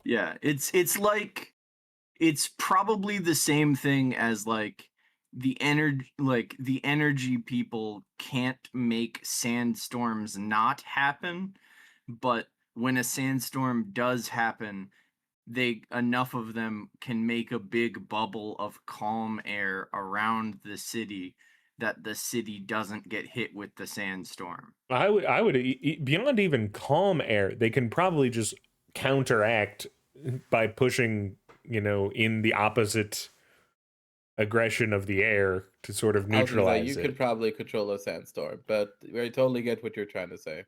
Yeah, it's like it's probably the same thing as like the energy people can't make sandstorms not happen, but when a sandstorm does happen, they enough of them can make a big bubble of calm air around the city that the city doesn't get hit with the sandstorm. I would beyond even calm air, they can probably just counteract by pushing, in the opposite aggression of the air to sort of I was gonna say you neutralize could it. probably control a sandstorm, but I totally get what you're trying to say.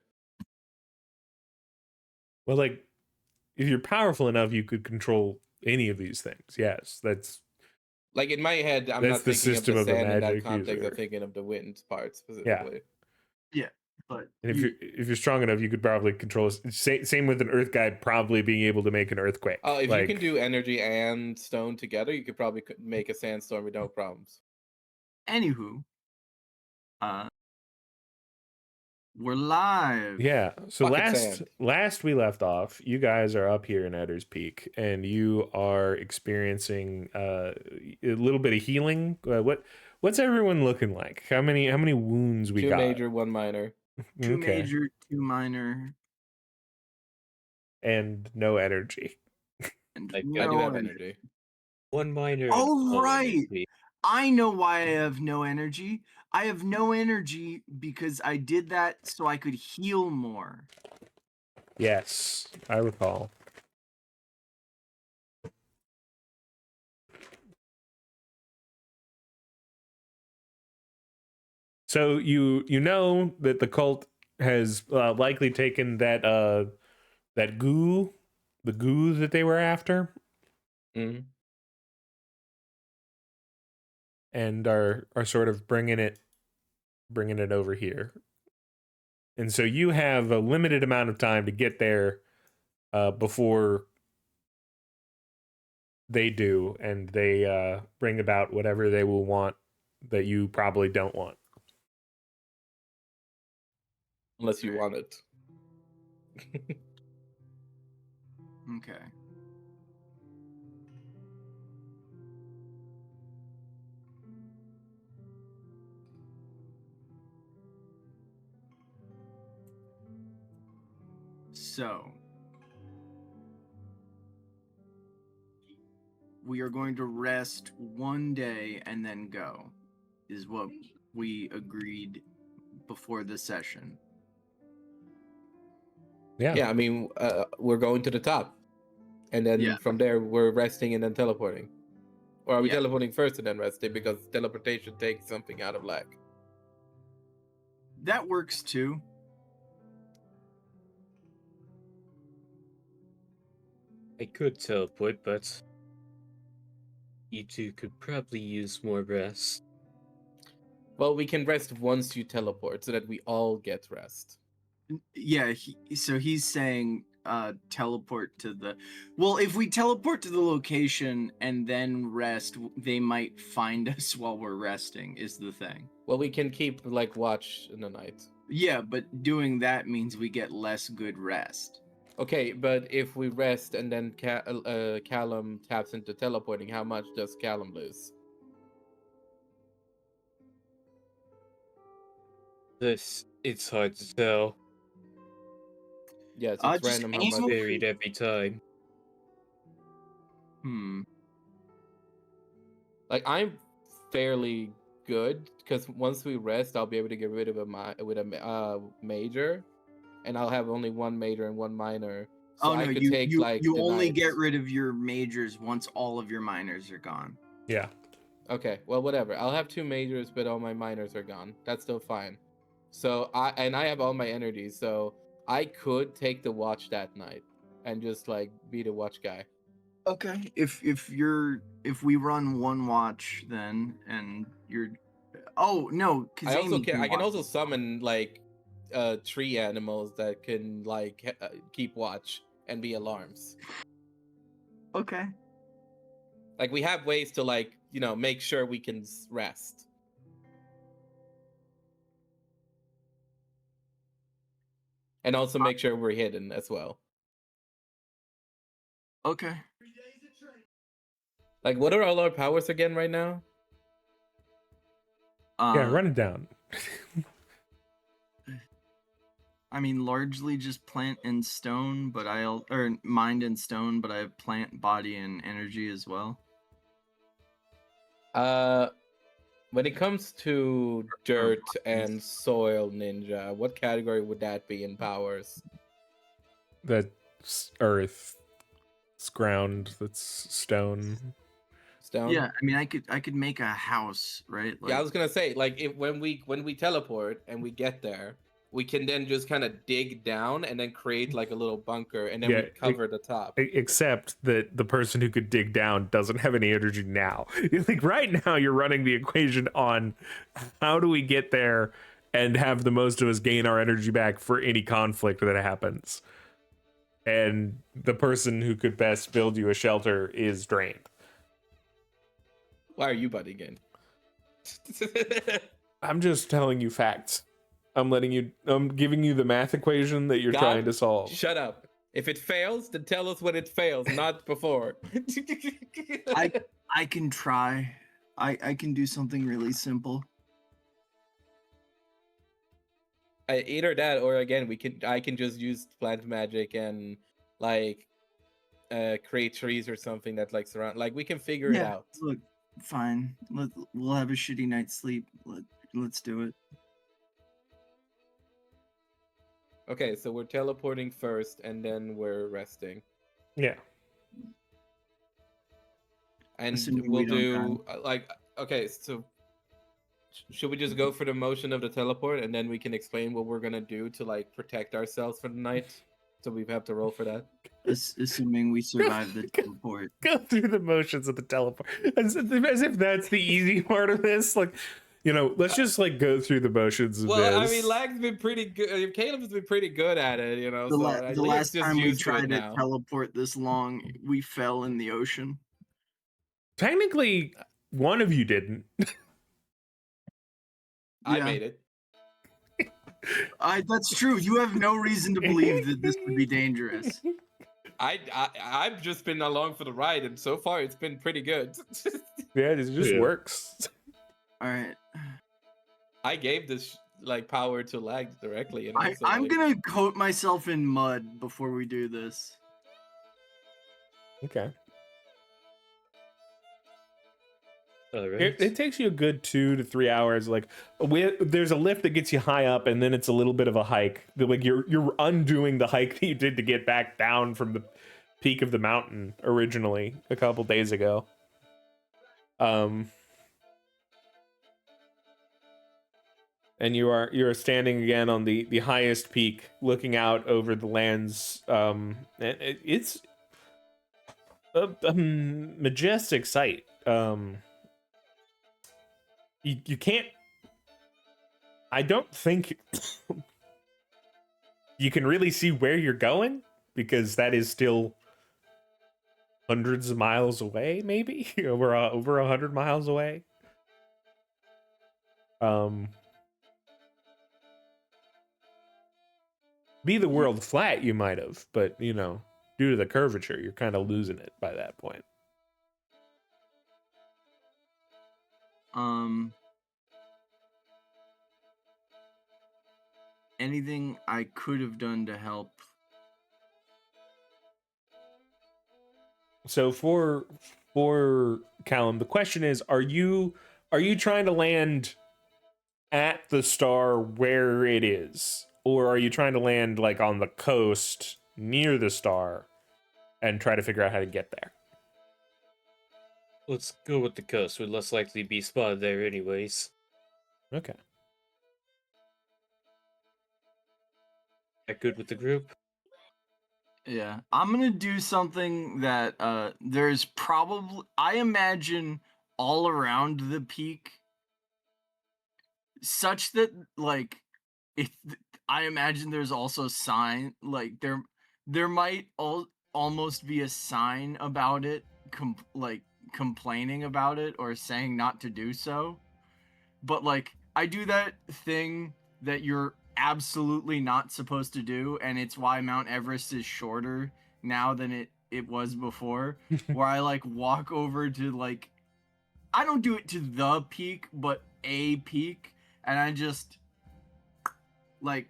Well, like if you're powerful enough, you could control any of these things. Yes, Like in my head, I'm that's not the thinking of system the of a sand in that magic context. I'm user. thinking of the wind part Yeah. specifically. Yeah, but And if you you're strong enough, you could probably control. Same with an earth guy probably being able to make an Oh, earthquake. if you can Like, do energy and stone together, you could probably make a sandstorm with no problems. anywho, uh we're live. yeah. So Bucket last sand. last we left off, you guys are up here in Edder's Peak, and you are experiencing a little bit of healing. What's everyone looking like? How many wounds we Two got? major, one minor. Two Okay, major, two minor, and no energy. and I've I got do no have energy. energy. one minor and Oh, all right. energy. I know why I have no energy. I have no energy because I did that so I could heal more. Yes, I recall. So you know that the cult has likely taken that goo, the goo that they were after, Mm-hmm. and are sort of bringing it over here. And so you have a limited amount of time to get there before they do, and they bring about whatever they will want that you probably don't want. Unless you want it. Okay. So, we are going to rest one day and then go, is what we agreed before the session. Yeah. Yeah, I mean, we're going to the top, and then Yeah. from there we're resting and then teleporting. Or are we Yeah. teleporting first and then resting because teleportation takes something out of lag? That works too. I could teleport, but you two could probably use more rest. Well, we can rest once you teleport so that we all get rest. Yeah, so he's saying teleport to the well, if we teleport to the location and then rest, they might find us while we're resting is the thing. Well, we can keep like watch in the night. Yeah, but doing that means we get less good rest. Okay, but if we rest and then Callum taps into teleporting, how much does Callum lose? It's hard to tell. Yes, it's Just random how It's much. varied every time. Like I'm fairly good because once we rest, I'll be able to get rid of major, and I'll have only one major and one minor. So Oh no, I could you take you like you the only night. get rid of your majors once all of your minors are gone. Yeah. Okay, well whatever. I'll have two majors, but all my minors are gone. That's still fine. So I have all my energies, so I could take the watch that night and just like be the watch guy. Okay. If we run one watch then and you're oh no, I also Kazemi can can I can watch. also summon like tree animals that can like keep watch and be alarms. Okay. Like we have ways to like, make sure we can rest. And also make sure we're hidden as well. Okay. Like, what are all our powers again right now? Yeah, run it down. I mean, largely just plant and stone, but or mind and stone, but I have plant, body, and energy as well. When it comes to dirt and soil ninja, what category would that be in powers? That's earth. It's ground. That's stone. Stone? Yeah, I mean, I could make a house, right? Yeah, I was gonna say, like, if when we teleport and we get there, we can then just kind of dig down and then create like a little bunker, and then Yeah, we cover the top. Except that the person who could dig down doesn't have any energy now. Like right now, you're running the equation on how do we get there and have the most of us gain our energy back for any conflict that happens. And the person who could best build you a shelter is drained. Why are you butting in? I'm just telling you facts. I'm giving you the math equation that you're God, trying to solve. Shut up. If it fails, then tell us when it fails, not before. I can try. I can do something really simple. Either that, or again, I can just use plant magic and like create trees or something that like surround. Like we can figure it out. Look, fine. We'll have a shitty night's sleep. Let's do it. Okay, so we're teleporting first, and then we're resting, Yeah. and Assuming we'll we don't do like okay. So should we just go for the motion of the teleport, and then we can explain what we're gonna do to like protect ourselves for the night? So we have to roll for that. Assuming we survive the teleport. Go through the motions of the teleport as if that's the easy part of this. Like, you know, let's just like go through the motions of Well, this. I mean, Lag's been pretty good. Caleb's been pretty good at it, you know. The, So la- at the least last just time we used to it tried to now. teleport this long, we fell in the ocean. Technically, one of you didn't. I Yeah. made it. That's true. You have no reason to believe that this would be dangerous. I've just been along for the ride, and so far it's been pretty good. Yeah, it just Yeah. works. All right. I gave this like power to Lag directly, and I'm gonna coat myself in mud before we do this. Okay. All right. It takes you a good 2 to 3 hours. Like, there's a lift that gets you high up, and then it's a little bit of a hike. Like you're undoing the hike that you did to get back down from the peak of the mountain originally a couple days ago. And you're standing again on the highest peak, looking out over the lands. And it's a majestic sight. You can't. I don't think you can really see where you're going because that is still hundreds of miles away, maybe over 100 miles away. Be the world flat, you might have, but you know, due to the curvature, you're kind of losing it by that point. Anything I could have done to help? So for Callum, the question is, are you trying to land at the star where it is, or are you trying to land like on the coast near the star and try to figure out how to get there? Let's go with the coast. We'd less likely be spotted there anyways. Okay. That good with the group? Yeah, I'm gonna do something that there's probably, I imagine, all around the peak, such that like if I imagine there's also sign, like there might almost be a sign about it, like complaining about it or saying not to do so. But like I do that thing that you're absolutely not supposed to do, and it's why Mount Everest is shorter now than it it was before, where I like walk over to like, I don't do it to the peak, but a peak, and I just like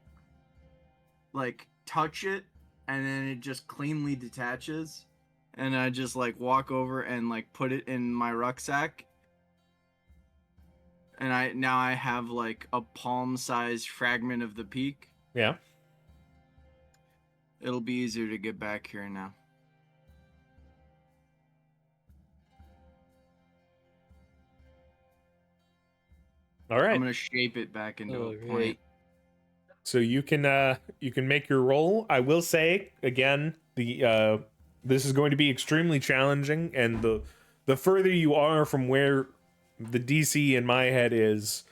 touch it, and then it just cleanly detaches, and I just like walk over and like put it in my rucksack, and I have like a palm-sized fragment of the peak. Yeah. It'll be easier to get back here now. All right. I'm gonna shape it back into a point. Alright. So you can make your roll. I will say again, this is going to be extremely challenging, and the further you are from where the DC in my head is,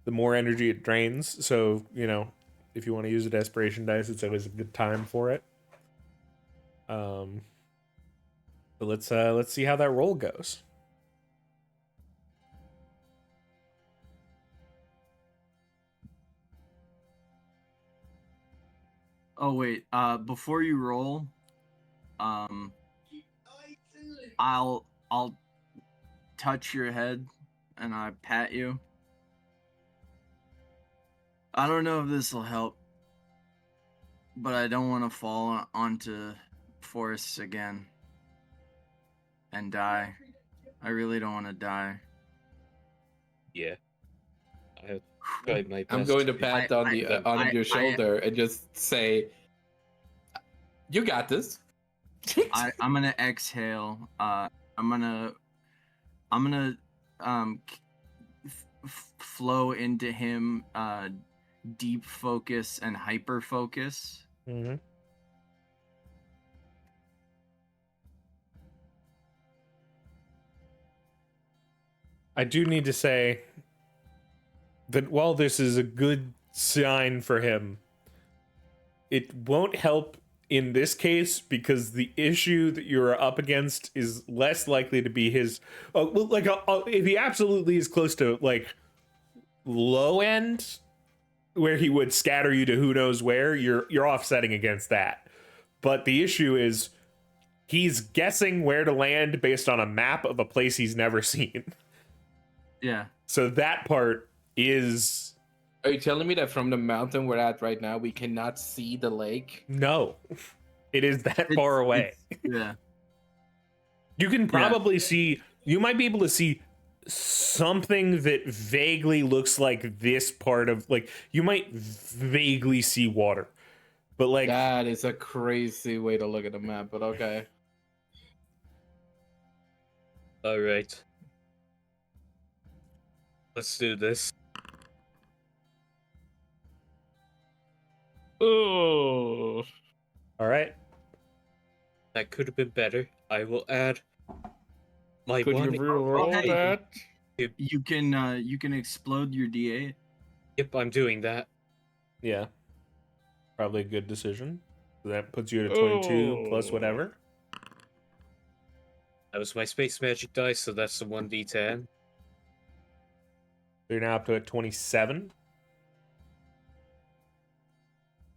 the more energy it drains. So, you know, if you want to use a desperation dice, it's always a good time for it. But let's see how that roll goes. Oh wait, before you roll, I'll touch your head and I pat you. I don't know if this will help, but I don't want to fall onto forests again and die. I really don't want to die. Yeah. I tried my best. I'm going to pat on your shoulder and just say, "You got this." I'm gonna exhale. I'm gonna flow into him. Deep focus and hyper focus. Mm-hmm. I do need to say that while this is a good sign for him, it won't help in this case because the issue that you're up against is less likely to be his. If he absolutely is close to like low end, where he would scatter you to who knows where, you're offsetting against that. But the issue is he's guessing where to land based on a map of a place he's never seen. Yeah. So that part is... Are you telling me that from the mountain we're at right now, we cannot see the lake? No. It is that far away. Yeah. You can probably see... You might be able to see something that vaguely looks like this part of... Like, you might vaguely see water. But, like... That is a crazy way to look at a map, but okay. Alright. Let's do this. Oh, All right. that could have been better. I will add my Could you one. re-roll Okay. that? You can explode your D8. Yep, I'm doing that. Yeah. Probably a good decision. So that puts you at a 22 plus whatever. That was my space magic dice, so that's the 1d10. So you're now up to a 27.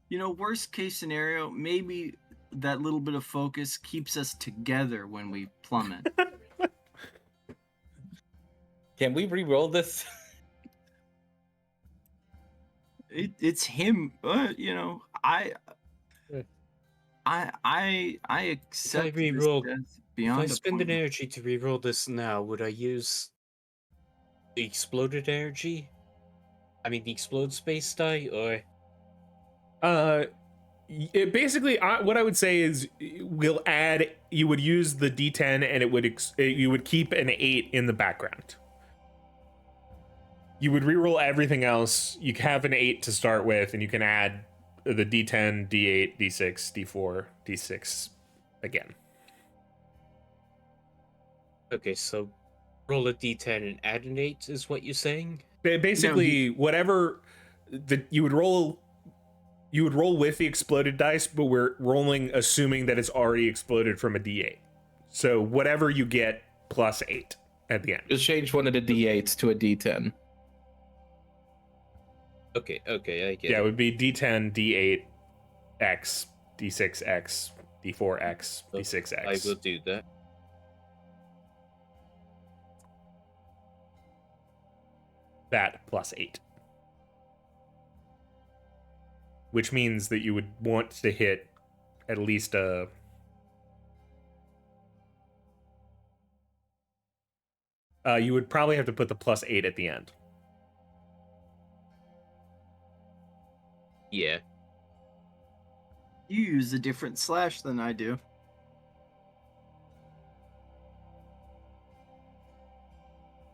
You know, worst case scenario, maybe that little bit of focus keeps us together when we plummet. Can we re-roll this? It's him. You know, I accept this re-roll- death If beyond I a spend an point. energy to reroll this now, would I use the exploded energy? I mean, the explode space die, or Basically, what I would say is we'll add. You would use the D10, and it would you would keep an 8 in the background. You would reroll everything else. You have an 8 to start with, and you can add the D10, D8, D6, D4, D6 again. okay, so roll a d10 and add an 8 is what you're saying? Basically, whatever you would roll with the exploded dice, but we're rolling assuming that it's already exploded from a D8. So whatever you get plus 8 at the end. Just change one of the D8s to a D10. Okay, I get Yeah, it it. would be D10, D8, X, D6, X, d4x, So d6x. I will do that. That plus 8. Which means that you would want to hit at least a... you would probably have to put the plus 8 at the end. Yeah. You use a different slash than I do.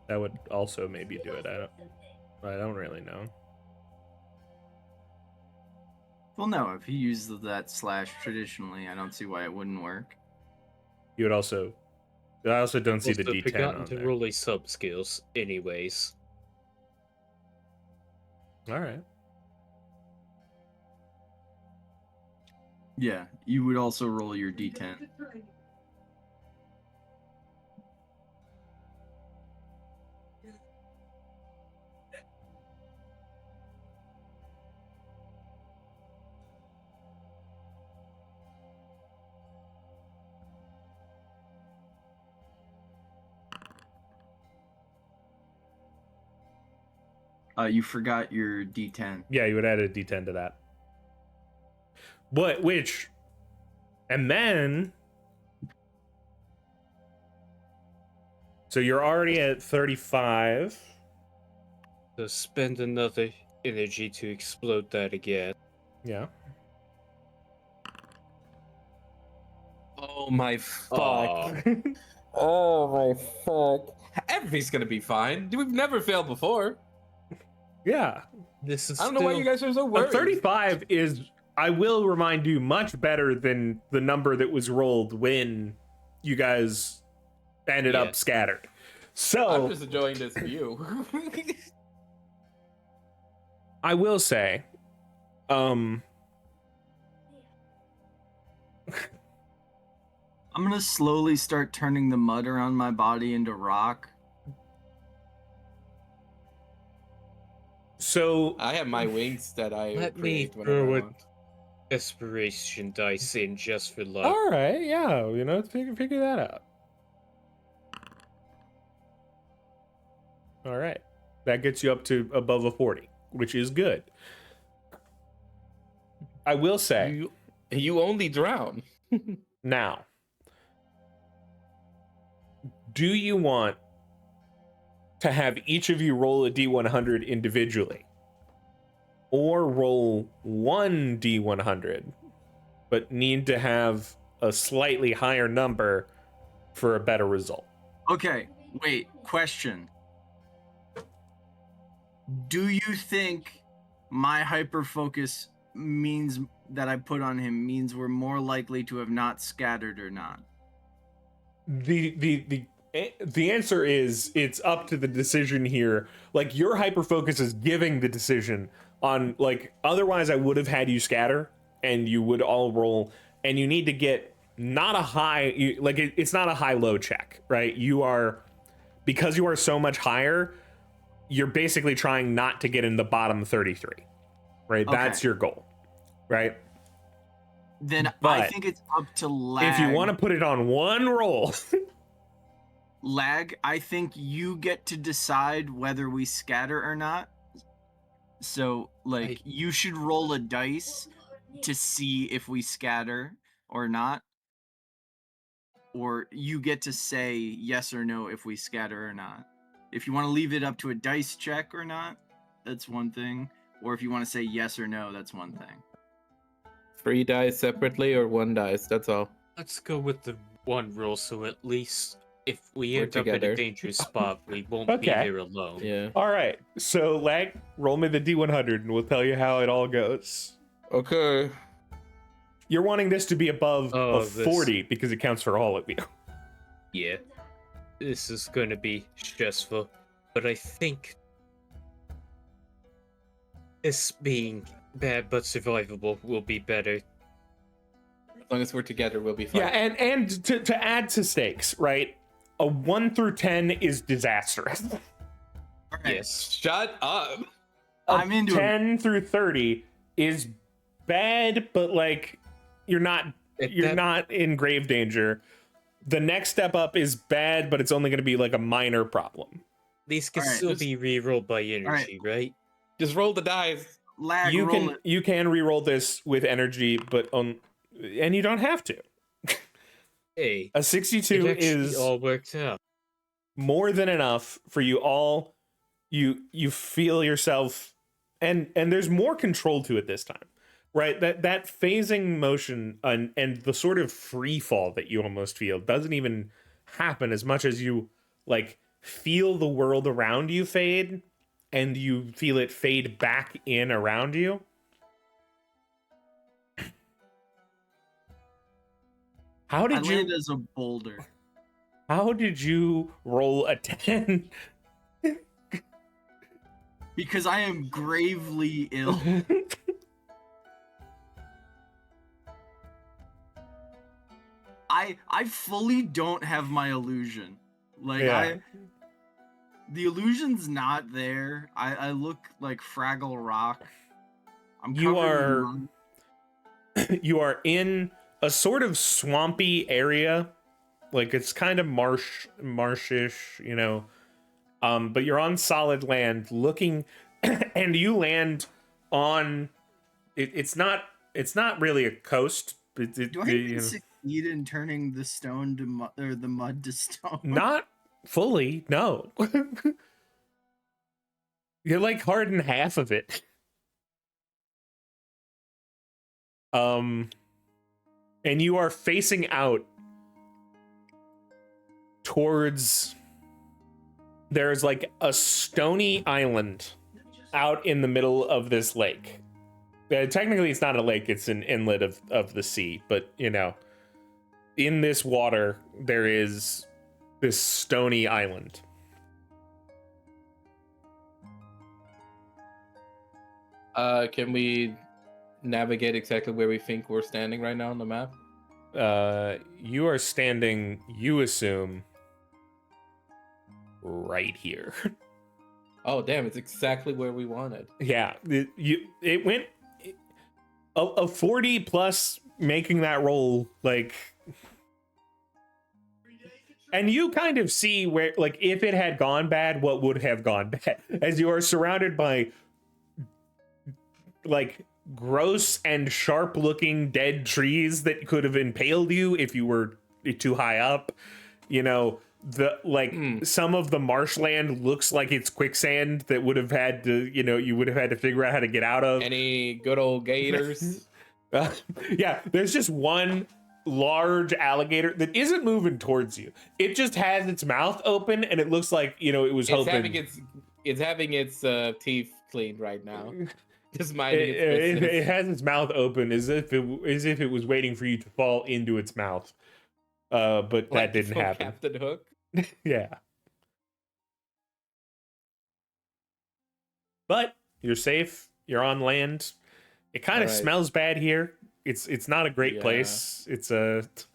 That would also maybe do it. I don't really know. Well, no, if he uses that slash traditionally, I don't see why it wouldn't work. You would also... I also don't see the Also D10 forgotten on to there. roll a sub skills, anyways. All right. Yeah, you would also roll your d10. You forgot your d10. Yeah, you would add a D10 to that. Which... And then... So you're already at 35. So spend another energy to explode that again. Yeah. Oh my fuck. Aw. Oh my fuck. Everything's gonna be fine. We've never failed before. Yeah. This is I don't know why you guys are so worried. 35 is, I will remind you, much better than the number that was rolled when you guys ended Yeah. up scattered. I'm So, just enjoying this view. I will say, I'm gonna slowly start turning the mud around my body into rock. so I have my wings that I Let me create whenever throw I it. want. Desperation dice in just for luck. all right, yeah, figure that out. All right, that gets you up to above a 40, which is good. I will say You only drown. now, do you want to have each of you roll a d100 individually, or roll one d100 but need to have a slightly higher number for a better result? Okay, wait, question. Do you think my hyper focus means that I put on him means we're more likely to have not scattered or not? The answer is it's up to the decision here. Like, your hyper focus is giving the decision on, like, otherwise I would have had you scatter and you would all roll, and you need to get not a high, it's not a high-low check, right? You are, because you are so much higher, you're basically trying not to get in the bottom 33, right? Okay. That's your goal, right? Then I But think it's up to Lag. If you want to put it on one roll, Lag, I think you get to decide whether we scatter or not. So, like, you should roll a dice to see if we scatter or not. Or you get to say yes or no if we scatter or not. If you want to leave it up to a dice check or not, that's one thing. Or if you want to say yes or no, that's one thing. 3 dice separately or 1 dice, that's all. Let's go with the one rule, so at least if we We're end up in together. a dangerous spot, we won't be Okay. here alone. Yeah. all right. So, Lag, roll me the D100 and we'll tell you how it all goes. Okay. You're wanting this to be above Oh, a 40 because it counts for all of you. Yeah. This is going to be stressful, but I think this being bad but survivable will be better. As long as we're together, we'll be fine. Yeah, and to add to stakes, right? A 1 through 10 is disastrous. All right. Yes. Shut up. I'm into it. 10 through 30 is bad, but like you're not you're not in grave danger. The next step up is bad, but it's only going to be like a minor problem. These can Alright, still just- be rerolled by energy, right? Just roll the dice. Lag, You roll can it. you can reroll this with energy, but and you don't have to. Hey, A it 62 actually is all worked out. more than enough for you all. You feel yourself, and there's more control to it this time, right? That phasing motion and the sort of free fall that you almost feel doesn't even happen as much as you like feel the world around you fade, and you feel it fade back in around you. How I did land you as a boulder. how did you roll a 10? Because I am gravely ill. I fully don't have my illusion. Like Yeah. the illusion's not there. I look like Fraggle Rock. I'm You covered in are- mud. You are in a sort of swampy area, like it's kind of marshish, you know, but you're on solid land looking and you land on it's not really a coast. Do I even succeed in turning the stone to mud, or the mud to stone? Not fully, no. You're like harden half of it. And you are facing out towards, there's like a stony island out in the middle of this lake. Technically it's not a lake, it's an inlet of the sea, but you know, in this water there is this stony island. Can we navigate exactly where we think we're standing right now on the map? You are standing, you assume, right here. Oh damn! It's exactly where we wanted. Yeah, it went a 40 plus making that roll, like, and you kind of see where, like, if it had gone bad, what would have gone bad, as you are surrounded by like gross and sharp looking dead trees that could have impaled you if you were too high up. You know, the like some of the marshland looks like it's quicksand that would have had to, you know, you would have had to figure out how to get out of. Any good old gators? Yeah, there's just one large alligator that isn't moving towards you. It just has its mouth open, and it looks like, you know, it was It's hoping. having its teeth cleaned right now. Just minding its It business. has its mouth open as if it was waiting for you to fall into its mouth. But that Like didn't from happen. Captain Hook. Yeah. But you're safe. You're on land. It kind of Alright. smells bad here. It's not a great Yeah. place. It's got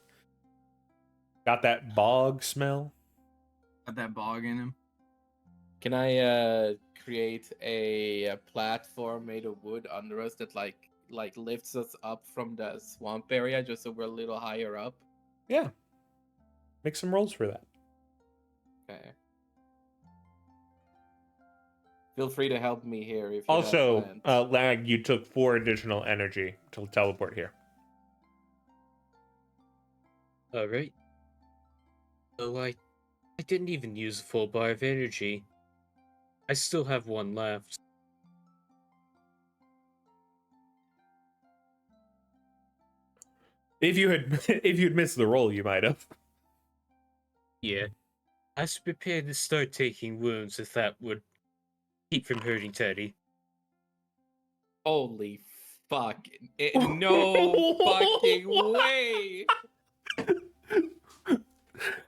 that bog smell. Got that bog in him. Can I create a platform made of wood under us that like lifts us up from the swamp area just so we're a little higher up? Yeah. Make some rolls for that. Okay. Feel free to help me here if you Also, have plans. Lag, you took 4 additional energy to teleport here. All right. So I didn't even use a full bar of energy. I still have one left. If you'd missed the roll, you might have. Yeah. I was prepared to start taking wounds if that would keep from hurting Teddy. Holy fuck. No fucking way.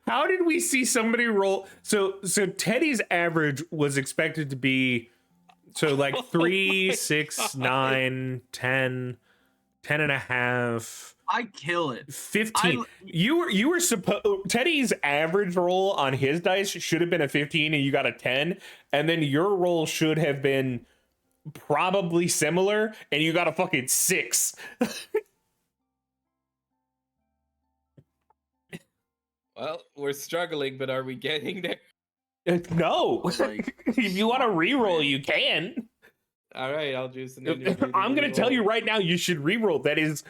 How did we see somebody roll? So Teddy's average was expected to be like 3, 6, 9, 10, 10 and a half, I kill it. 15. You were supposed, Teddy's average roll on his dice should have been a 15 and you got a 10, and then your roll should have been probably similar and you got a fucking 6. Well, we're struggling, but are we getting there? No. Like, If you want to smart re-roll, plan. you can. All right, I'll do some energy. I'm gonna tell you right now, you should re-roll. That is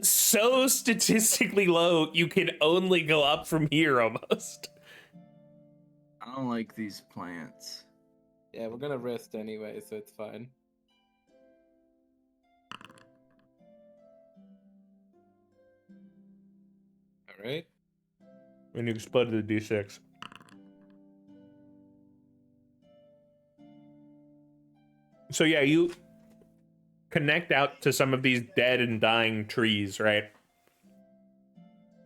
so statistically low, you can only go up from here almost. I don't like these plants. Yeah, we're gonna rest anyway, so it's fine. All right. When you exploded the D6. So yeah, you connect out to some of these dead and dying trees, right?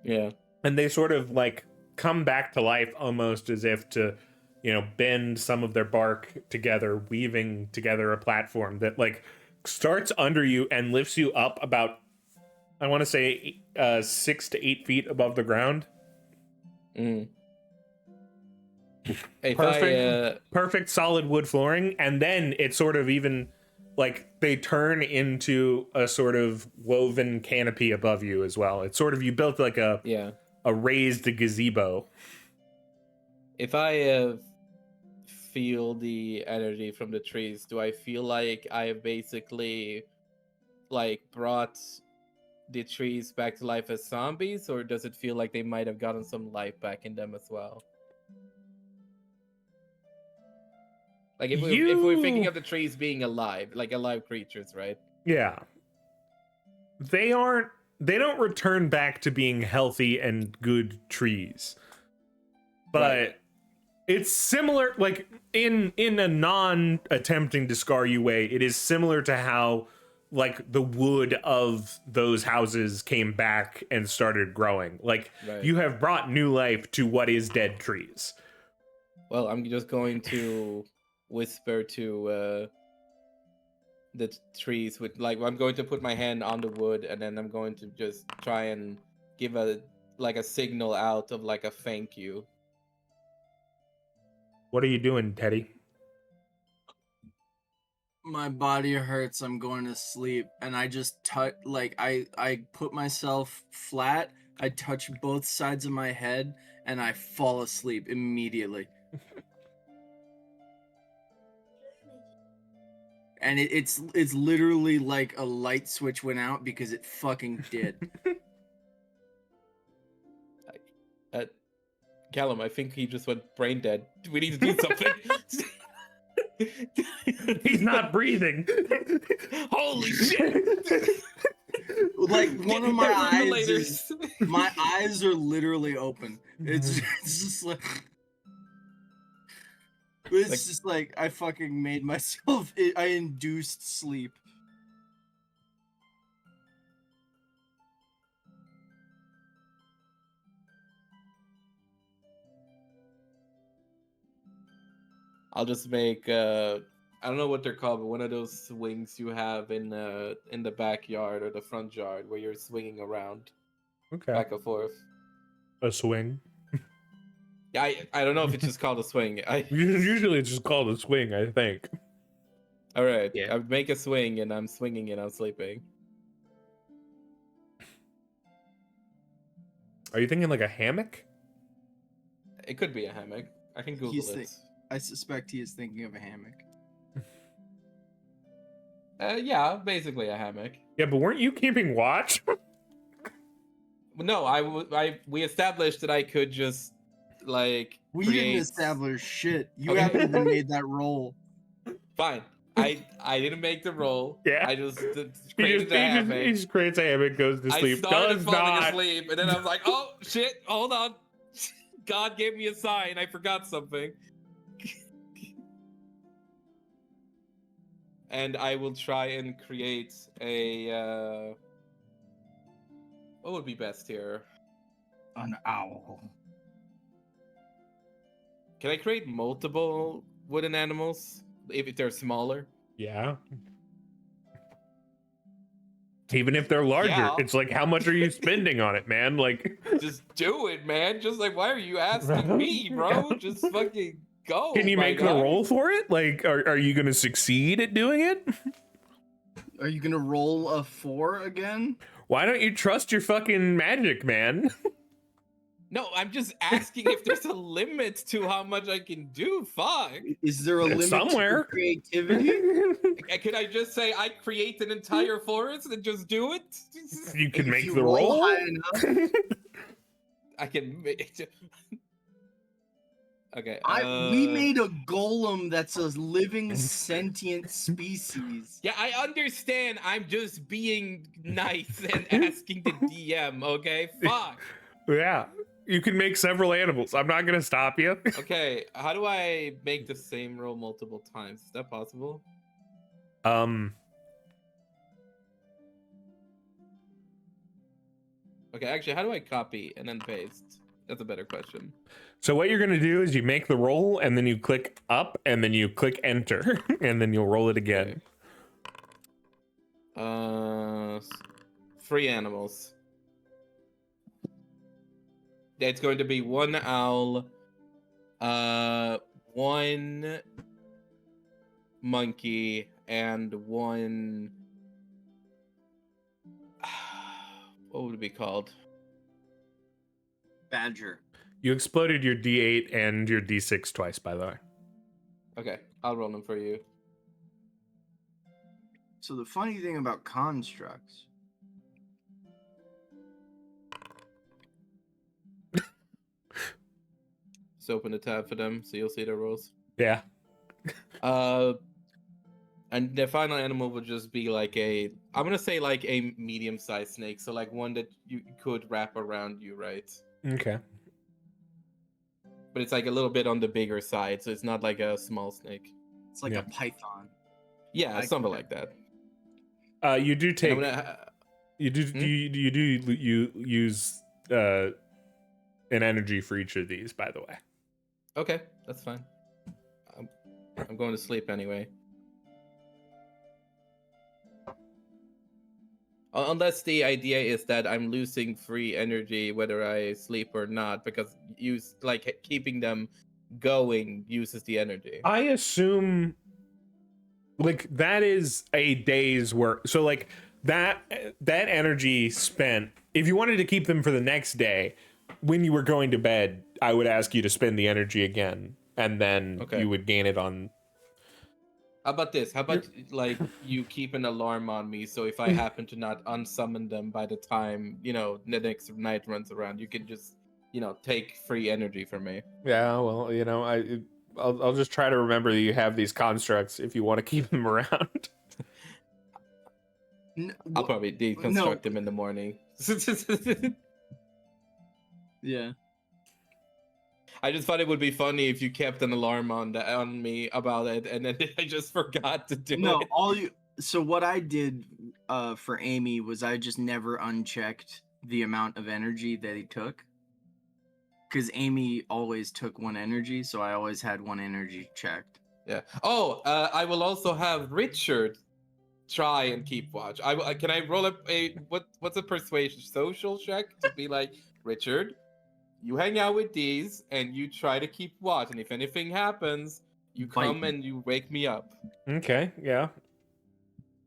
Yeah. And they sort of like come back to life almost as if to, you know, bend some of their bark together, weaving together a platform that like starts under you and lifts you up about, I want to say 6 to 8 feet above the ground. Mm. If Perfect solid wood flooring. And then it sort of even like they turn into a sort of woven canopy above you as well. It's sort of, you built like a raised gazebo. If I feel the energy from the trees, do I feel like I have basically like brought the trees back to life as zombies, or does it feel like they might have gotten some life back in them as well? Like if we're thinking of the trees being alive, like alive creatures, right? Yeah. They don't return back to being healthy and good trees. But Right. it's similar, like in a non-attempting to scar you way, it is similar to how like the wood of those houses came back and started growing. Like Right. you have brought new life to what is dead trees. Well, I'm just going to whisper to the trees with like I'm going to put my hand on the wood, and then I'm going to just try and give a signal out of like a thank you. What are you doing, Teddy? My body hurts. I'm going to sleep, and I just touch like I put myself flat. I touch both sides of my head, and I fall asleep immediately. And it's literally like a light switch went out because it fucking did. Callum, I think he just went brain dead. We need to do something. He's not breathing. Holy shit! Like one of my eyes, Defibrillators. my eyes are literally open. It's just like. It's Like- just like I fucking made myself. I induced sleep. I'll just make I don't know what they're called, but one of those swings you have in the backyard or the front yard where you're swinging around Okay. back and forth. A swing. Yeah, I don't know if it's just called a swing. Usually it's just called a swing, I think. All right, Yeah. I make a swing and I'm swinging and I'm sleeping. Are you thinking like a hammock? It could be a hammock. I can Google He's it. I suspect he is thinking of a hammock. Yeah, basically a hammock. Yeah, but weren't you keeping watch? No, we established that I could just like We create... didn't establish shit. You Okay. haven't even made that roll. Fine. I didn't make the roll. Yeah. I just He created the hammock. just creates a hammock, goes to I sleep, started does falling not. asleep, and then I was like, "Oh shit! Hold on." God gave me a sign. I forgot something. And I will try and create a. What would be best here? An owl. Can I create multiple wooden animals if they're smaller? Yeah. Even if they're larger, Yeah. it's like, how much are you spending on it, man? Like, Just do it, man. Just like, why are you asking me, bro? Just fucking go. can you my make the guy. roll for it? Like, are you gonna succeed at doing it? Are you gonna roll a 4 again? Why don't you trust your fucking magic, man? No, I'm just asking if there's a limit to how much I can do. Fuck. Is there a It's limit somewhere. to your creativity? Could I just say I create an entire forest and just do it? You can If make you the roll roll. high enough, I can make. Okay. we made a golem that's a living sentient species. Yeah, I understand. I'm just being nice and asking the DM. Okay. Fuck. Yeah, you can make several animals. I'm not gonna stop you. Okay. How do I make the same roll multiple times? Is that possible? Okay. Actually, how do I copy and then paste? That's a better question. So what you're gonna do is you make the roll, and then you click up, and then you click enter, and then you'll roll it again. Okay. 3 animals. It's going to be 1 owl, 1 monkey, and 1. What would it be called? Badger. You exploded your D8 and your D6 twice, by the way. Okay, I'll roll them for you. So the funny thing about constructs, Just open the tab for them so you'll see their rolls. Yeah. And the final animal would just be like I'm gonna say like a medium-sized snake, so like one that you could wrap around you, right? Okay. But it's like a little bit on the bigger side, so it's not like a small snake. it's like Yeah. a python. Yeah, I something can- like that. You do And take. I'm gonna, You do. Hmm? You use an energy for each of these, by the way. okay, that's fine. I'm going to sleep anyway. Unless the idea is that I'm losing free energy whether I sleep or not, because keeping them going uses the energy. I assume, like, that is a day's work. So like that energy spent. If you wanted to keep them for the next day, when you were going to bed, I would ask you to spend the energy again, and then Okay. you would gain it on. How about this? How about like you keep an alarm on me, so if I happen to not unsummon them by the time the next night runs around, you can just take free energy from me. Yeah, well, I'll just try to remember that you have these constructs if you want to keep them around. I'll probably deconstruct them in the morning. Yeah. I just thought it would be funny if you kept an alarm on me about it, and then I just forgot to do No, it. so what I did for Amy was I just never unchecked the amount of energy that he took. Because Amy always took 1 energy, so I always had 1 energy checked. Yeah. Oh, I will also have Richard try and keep watch. Can I roll up what's a persuasion social check to be like, Richard, you hang out with these and you try to keep watch, and if anything happens, you Bite come me. and you wake me up. Okay, yeah.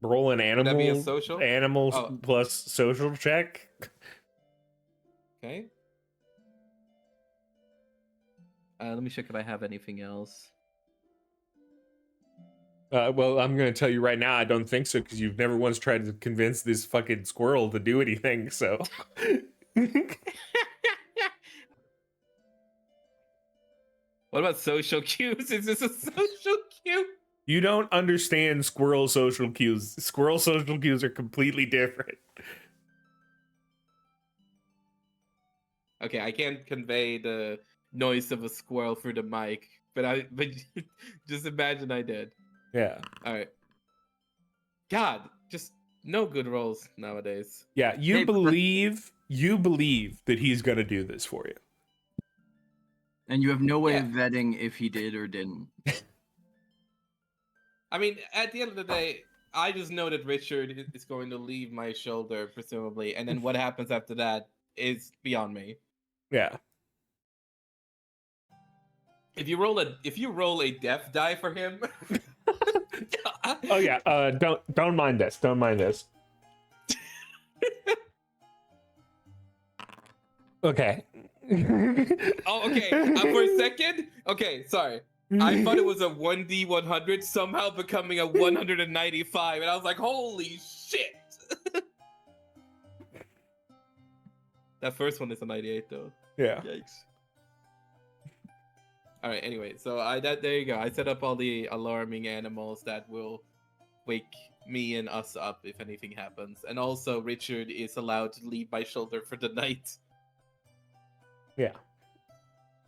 Roll an Would that be a animal. social? Animal Oh. plus social check. Okay. Let me check if I have anything else. Well, I'm going to tell you right now, I don't think so, because you've never once tried to convince this fucking squirrel to do anything, so. What about social cues? Is this a social cue? You don't understand squirrel social cues. Squirrel social cues are completely different. Okay, I can't convey the noise of a squirrel through the mic, but just imagine I did. Yeah. All right. God, just no good rolls nowadays. Yeah, you Hey, but- believe that he's going to do this for you. And you have no way Yeah. of vetting if he did or didn't. I mean, at the end of the day, I just know that Richard is going to leave my shoulder, presumably, and then what happens after that is beyond me. Yeah. If you roll a death die for him, Oh yeah, don't mind this. Don't mind this. Okay. Oh, okay. For a second, okay, sorry. I thought it was a 1D100 somehow becoming a 195, and I was like, holy shit! That first one is a 98 though. Yeah. Yikes. All right. Anyway, so there you go. I set up all the alarming animals that will wake me and us up if anything happens, and also Richard is allowed to leave my shoulder for the night. Yeah.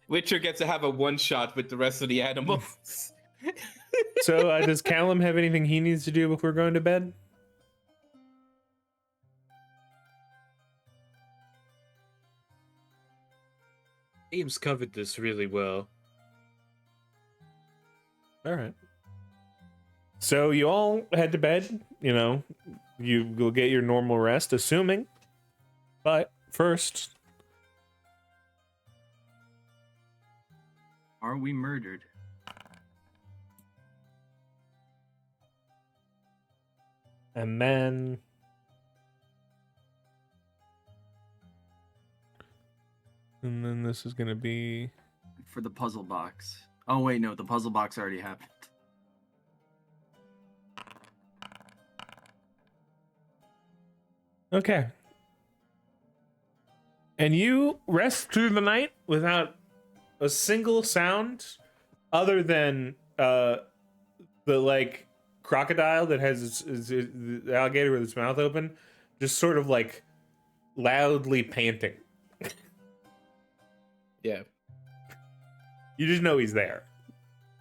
Richard gets to have a one shot with the rest of the animals. So does Callum have anything he needs to do before going to bed? Ames covered this really well. All right. So you all head to bed. You know, you will get your normal rest, assuming. But first, Are we murdered? and then this is gonna be For the puzzle box. Oh wait, no, the puzzle box already happened. okay. And you rest through the night without a single sound other than the like crocodile that has the alligator with its mouth open just sort of like loudly panting. Yeah. You just know he's there.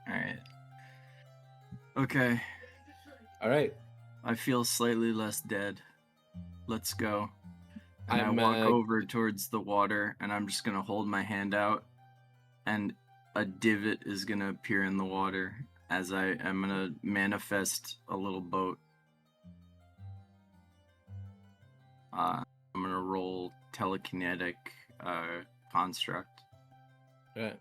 Alright. Okay. All right. I feel slightly less dead. Let's go. And I'm, I walk over towards the water, and I'm just gonna hold my hand out, and a divot is gonna appear in the water as I am gonna manifest a little boat. I'm gonna roll telekinetic construct. Right.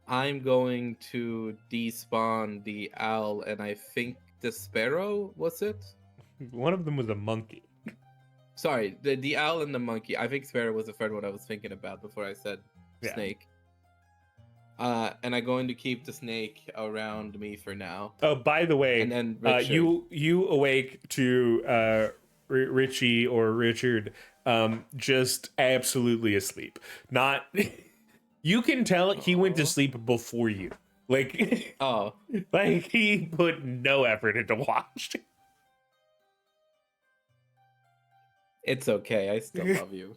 I'm going to despawn the owl, and I think the sparrow, was it? One of them was a monkey. Sorry, the owl and the monkey. I think sparrow was the third one I was thinking about before I said Yeah. snake. And I'm going to keep the snake around me for now. Oh, by the way, And then Richard. you awake to Richie or Richard just absolutely asleep. Not you can tell he went to Aw. sleep before you. Like Oh, like he put no effort into watch. it's okay. I still love you.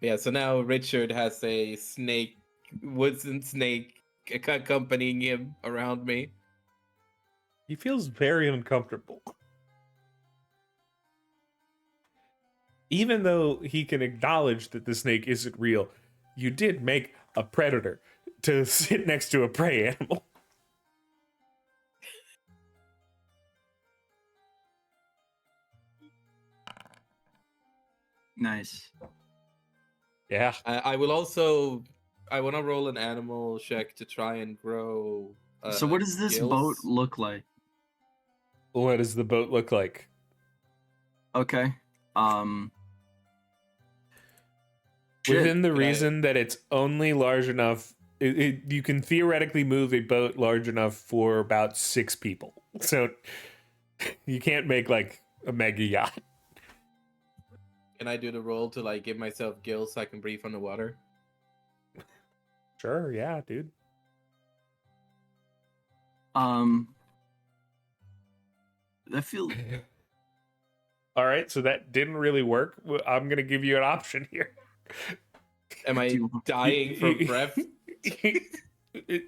Yeah, so now Richard has a snake, wooden snake accompanying him around me. He feels very uncomfortable. Even though he can acknowledge that the snake isn't real, you did make a predator to sit next to a prey animal. Nice. Yeah. I will also. I want to roll an animal check to try and grow. So what does this boat gills. look like? What does the boat look like? Okay. Shit. Within the Can I- reason that it's only large enough, you can theoretically move a boat large enough for about 6 people. So you can't make like a mega yacht. Can I do the roll to like give myself gills so I can breathe underwater? Sure, yeah, dude. I feel All right, so that didn't really work. I'm gonna give you an option here. Am I dying from breath?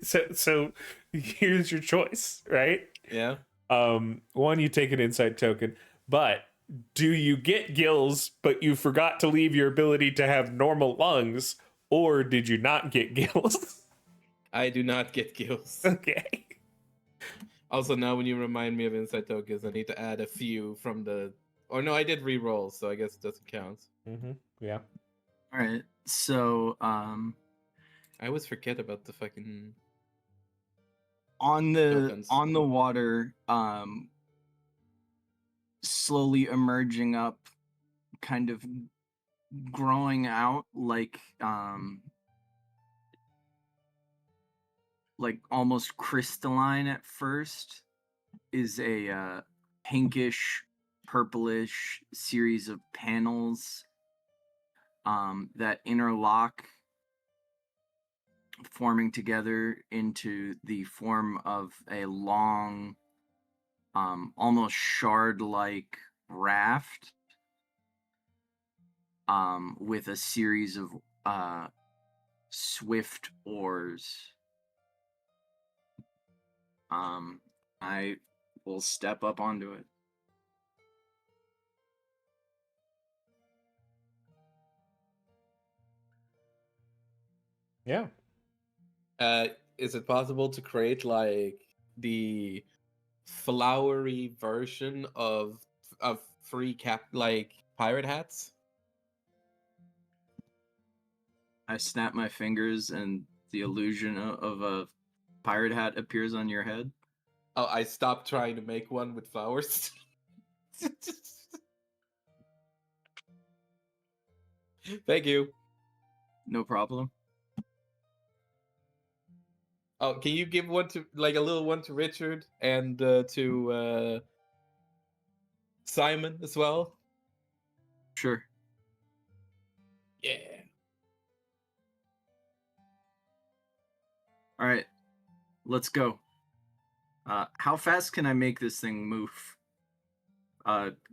So here's your choice, right? Yeah. One, you take an insight token, but do you get gills, but you forgot to leave your ability to have normal lungs, or did you not get gills? I do not get gills. Okay. Also, now when you remind me of insight tokens, I need to add a few from the. Or no, I did re-roll, so I guess it doesn't count. Mm-hmm. Yeah. all right. So I always forget about the fucking. on Tokens. the water, slowly emerging up, kind of growing out like almost crystalline at first, is a pinkish purplish series of panels that interlock, forming together into the form of a long, almost shard-like raft, with a series of swift oars. I will step up onto it. Yeah. Is it possible to create like the flowery version of free cap like pirate hats? I snap my fingers and the illusion of a pirate hat appears on your head. Oh, I stopped trying to make one with flowers. Thank you. No problem. Oh, can you give one to like a little one to Richard and to Simon as well? Sure. Yeah. All right. Let's go. How fast can I make this thing move?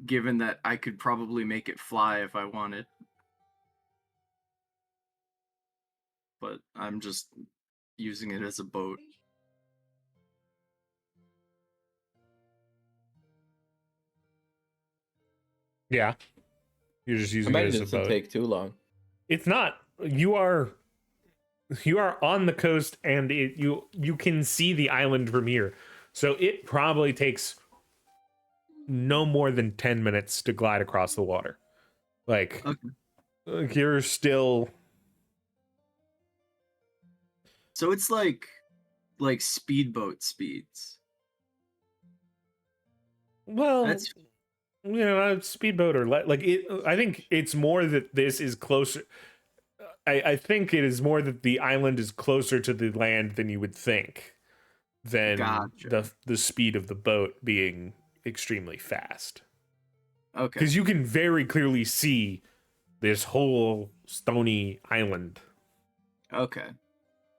Given that I could probably make it fly if I wanted. But I'm just using it as a boat. Yeah. You're just I using it imagine as it a doesn't boat. take too long. It's not. You are on the coast, and you can see the island from here. So it probably takes no more than 10 minutes to glide across the water. Like, Okay. like you're still. So it's like speedboat speeds. Well, That's you know, a speedboat or like it. I think it's more that this is closer. I think it is more that the island is closer to the land than you would think, than Gotcha. the speed of the boat being extremely fast. okay. Because you can very clearly see this whole stony island Okay.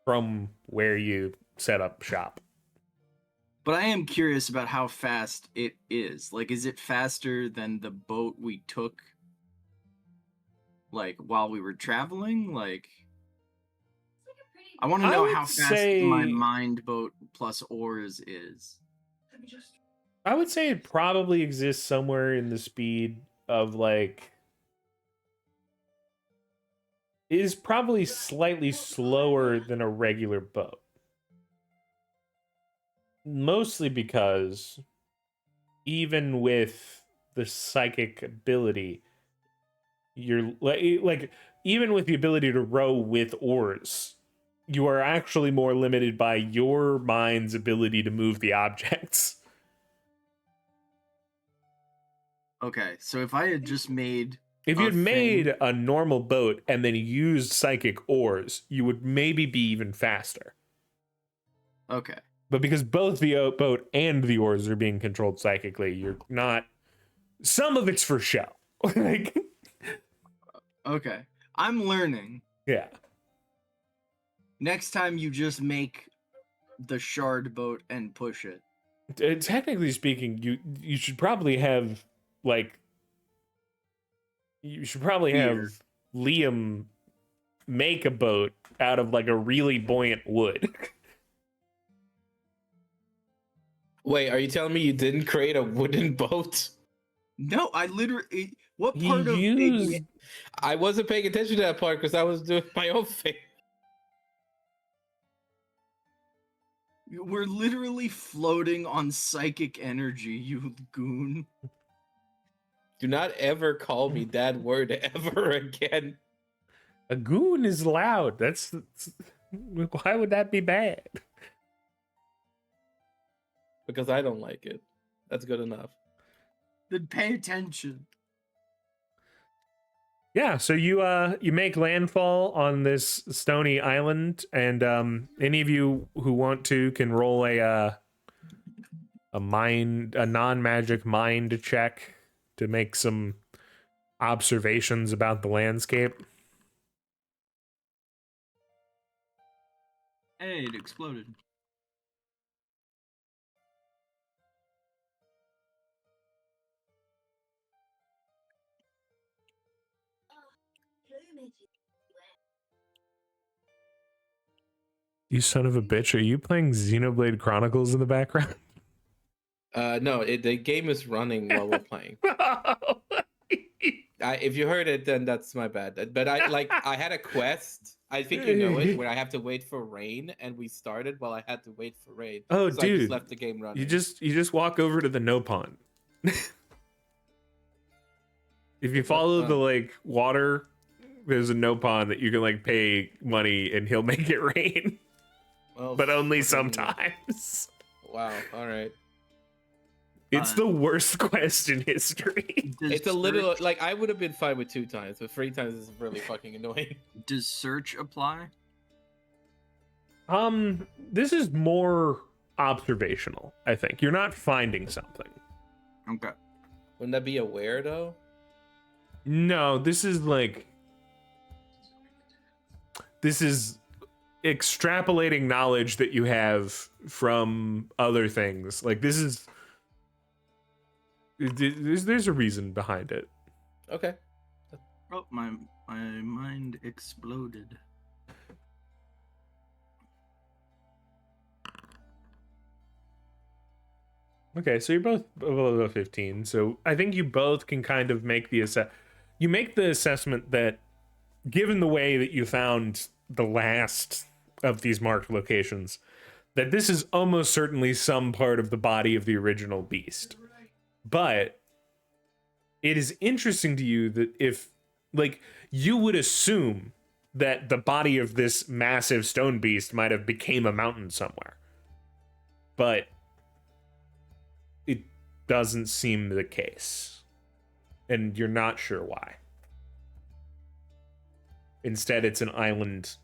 from where you set up shop. But I am curious about how fast it is. Like, is it faster than the boat we took, like, while we were traveling? Like, I want to I know would how fast say- my mind boat plus oars is. I would say it probably exists somewhere in the speed of like. It is probably slightly slower than a regular boat. Mostly because even with the psychic ability, you're like even with the ability to row with oars, you are actually more limited by your mind's ability to move the objects. Okay, so if I had just made If you a had thing- made a normal boat and then used psychic oars, you would maybe be even faster. Okay. But because both the boat and the oars are being controlled psychically, you're not. Some of it's for show. Like, Okay. I'm learning. yeah. Next time you just make the shard boat and push it. Technically speaking, you should probably have like. You should probably Fear. have Liam make a boat out of like a really buoyant wood. Wait, are you telling me you didn't create a wooden boat? No, I literally. What He part of used. making I wasn't paying attention to that part because I was doing my own thing. it? We're literally floating on psychic energy, you goon. Do not ever call me that word ever again. A goon is loud. That's why would that be bad? Because I don't like it. That's good enough. Then pay attention. Yeah, so you make landfall on this stony island, and any of you who want to can roll a non-magic mind check to make some observations about the landscape. Hey, it exploded. You son of a bitch, are you playing Xenoblade Chronicles in the background? No, the game is running while we're playing. If you heard it, then that's my bad. But I had a quest. I think you know it, where I have to wait for rain, and we started while I had to wait for rain. Oh, so dude, I just left the game running. You just walk over to the no pond. If you follow the like water, there's a no pond that you can like pay money and he'll make it rain. Well, But only fucking- sometimes. Wow. All right. It's the worst quest in history. It's a little like I would have been fine with 2 times, but 3 times is really fucking annoying. Does search apply? This is more observational, I think. You're not finding something. Okay. Wouldn't that be aware though? No, this is extrapolating knowledge that you have from other things. Like there's a reason behind it. Okay. Oh, my mind exploded. Okay, so you're both below 15. So I think you both can kind of make the assessment that given the way that you found the last of these marked locations, that this is almost certainly some part of the body of the original beast. But it is interesting to you that if, like, you would assume that the body of this massive stone beast might have became a mountain somewhere. But it doesn't seem the case. And you're not sure why. Instead, it's an island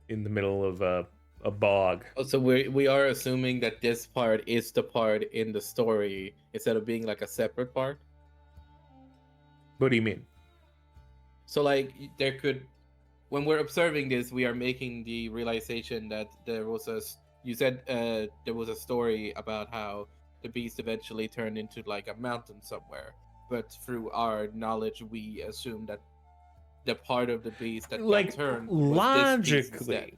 in the middle of a bog. Oh, so we are assuming that this part is the part in the story instead of being like a separate part. What do you mean? So like there could, when we're observing this, we are making the realization that there was you said there was a story about how the beast eventually turned into like a mountain somewhere, but through our knowledge we assume that the part of the beast that got turned was this beast instead.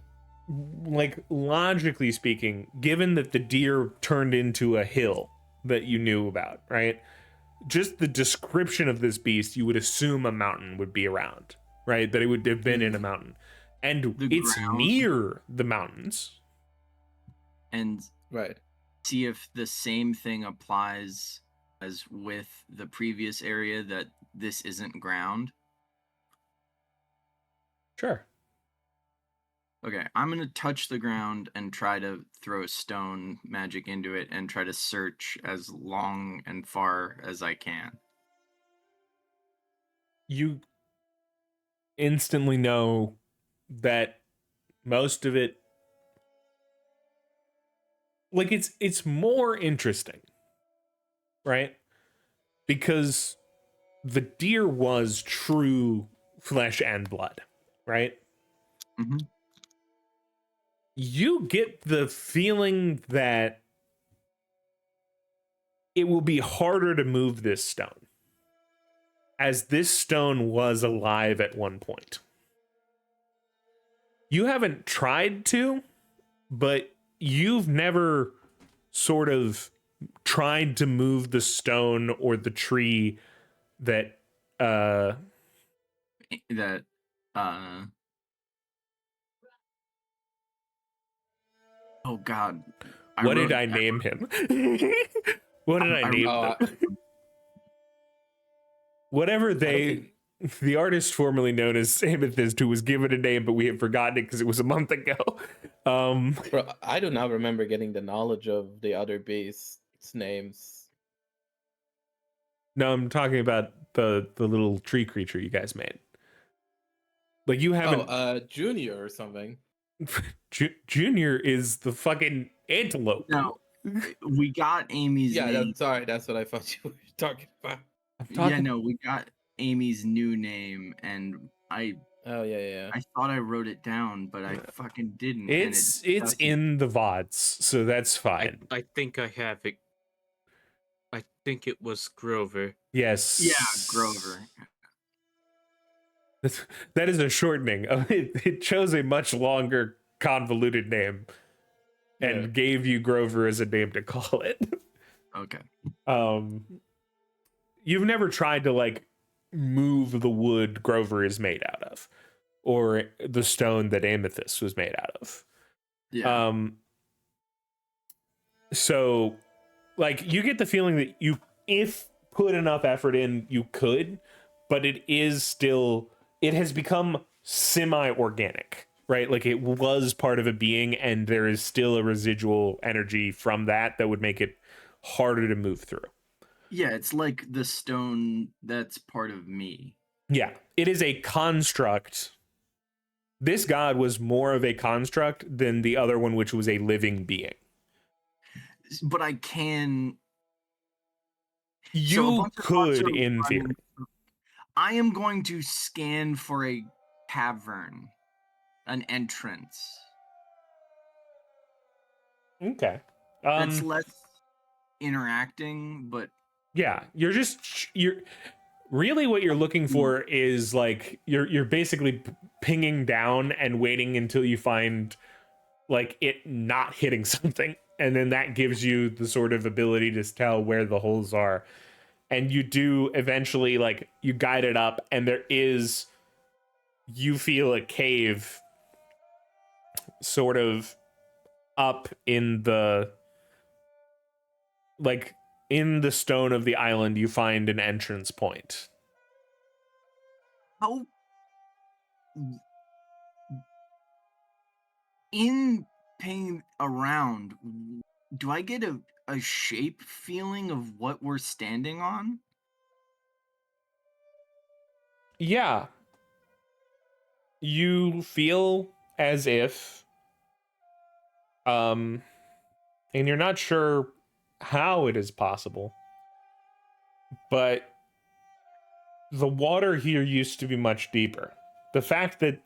Logically speaking, given that the deer turned into a hill that you knew about, right? Just the description of this beast, you would assume a mountain would be around, right? That it would have been in a mountain. And it's ground. near the mountains. And Right. see if the same thing applies as with the previous area, that this isn't ground. Sure. Okay, I'm gonna touch the ground and try to throw stone magic into it and try to search as long and far as I can. You instantly know that most of it, like, it's more interesting, right? Because the deer was true flesh and blood, right? Mm-hmm. You get the feeling that it will be harder to move this stone, as this stone was alive at one point. You haven't tried to, but you've never sort of tried to move the stone or the tree that Oh God. what did I name him? What did I name them? Whatever the artist formerly known as Amethyst, who was given a name, but we had forgotten it because it was a month ago. Bro, I do not remember getting the knowledge of the other beasts' names. No, I'm talking about the little tree creature you guys made. Like you haven't. Junior or something. Junior is the fucking antelope. No, we got Amy's Yeah, name. sorry, that's what I thought you were talking about. Yeah, no, we got Amy's new name, and Oh yeah. I thought I wrote it down, but I fucking didn't. and It's doesn't- in the VODs, so that's fine. I think I have it. I think it was Grover. Yes. Yeah, Grover. That is a shortening. It chose a much longer, convoluted name and Yeah. gave you Grover as a name to call it. Okay. You've never tried to like move the wood Grover is made out of, or the stone that Amethyst was made out of. Yeah. So like you get the feeling that you, if put enough effort in, you could, but it has become semi-organic, right? Like it was part of a being, and there is still a residual energy from that would make it harder to move through. Yeah, it's like the stone that's part of me. Yeah, it is a construct. This god was more of a construct than the other one, which was a living being. But I can. So a You bunch of bots could, are in theory. running- I am going to scan for a cavern, an entrance. Okay. That's less interacting, but Yeah, you're really what you're looking for is like you're basically pinging down and waiting until you find like it not hitting something, and then that gives you the sort of ability to tell where the holes are. And you do eventually, like, you guide it up, and you feel a cave sort of up in the, like, in the stone of the island. You find an entrance point. how in paying around, do I get a shape feeling of what we're standing on? Yeah. You feel as if and you're not sure how it is possible, but the water here used to be much deeper. The fact that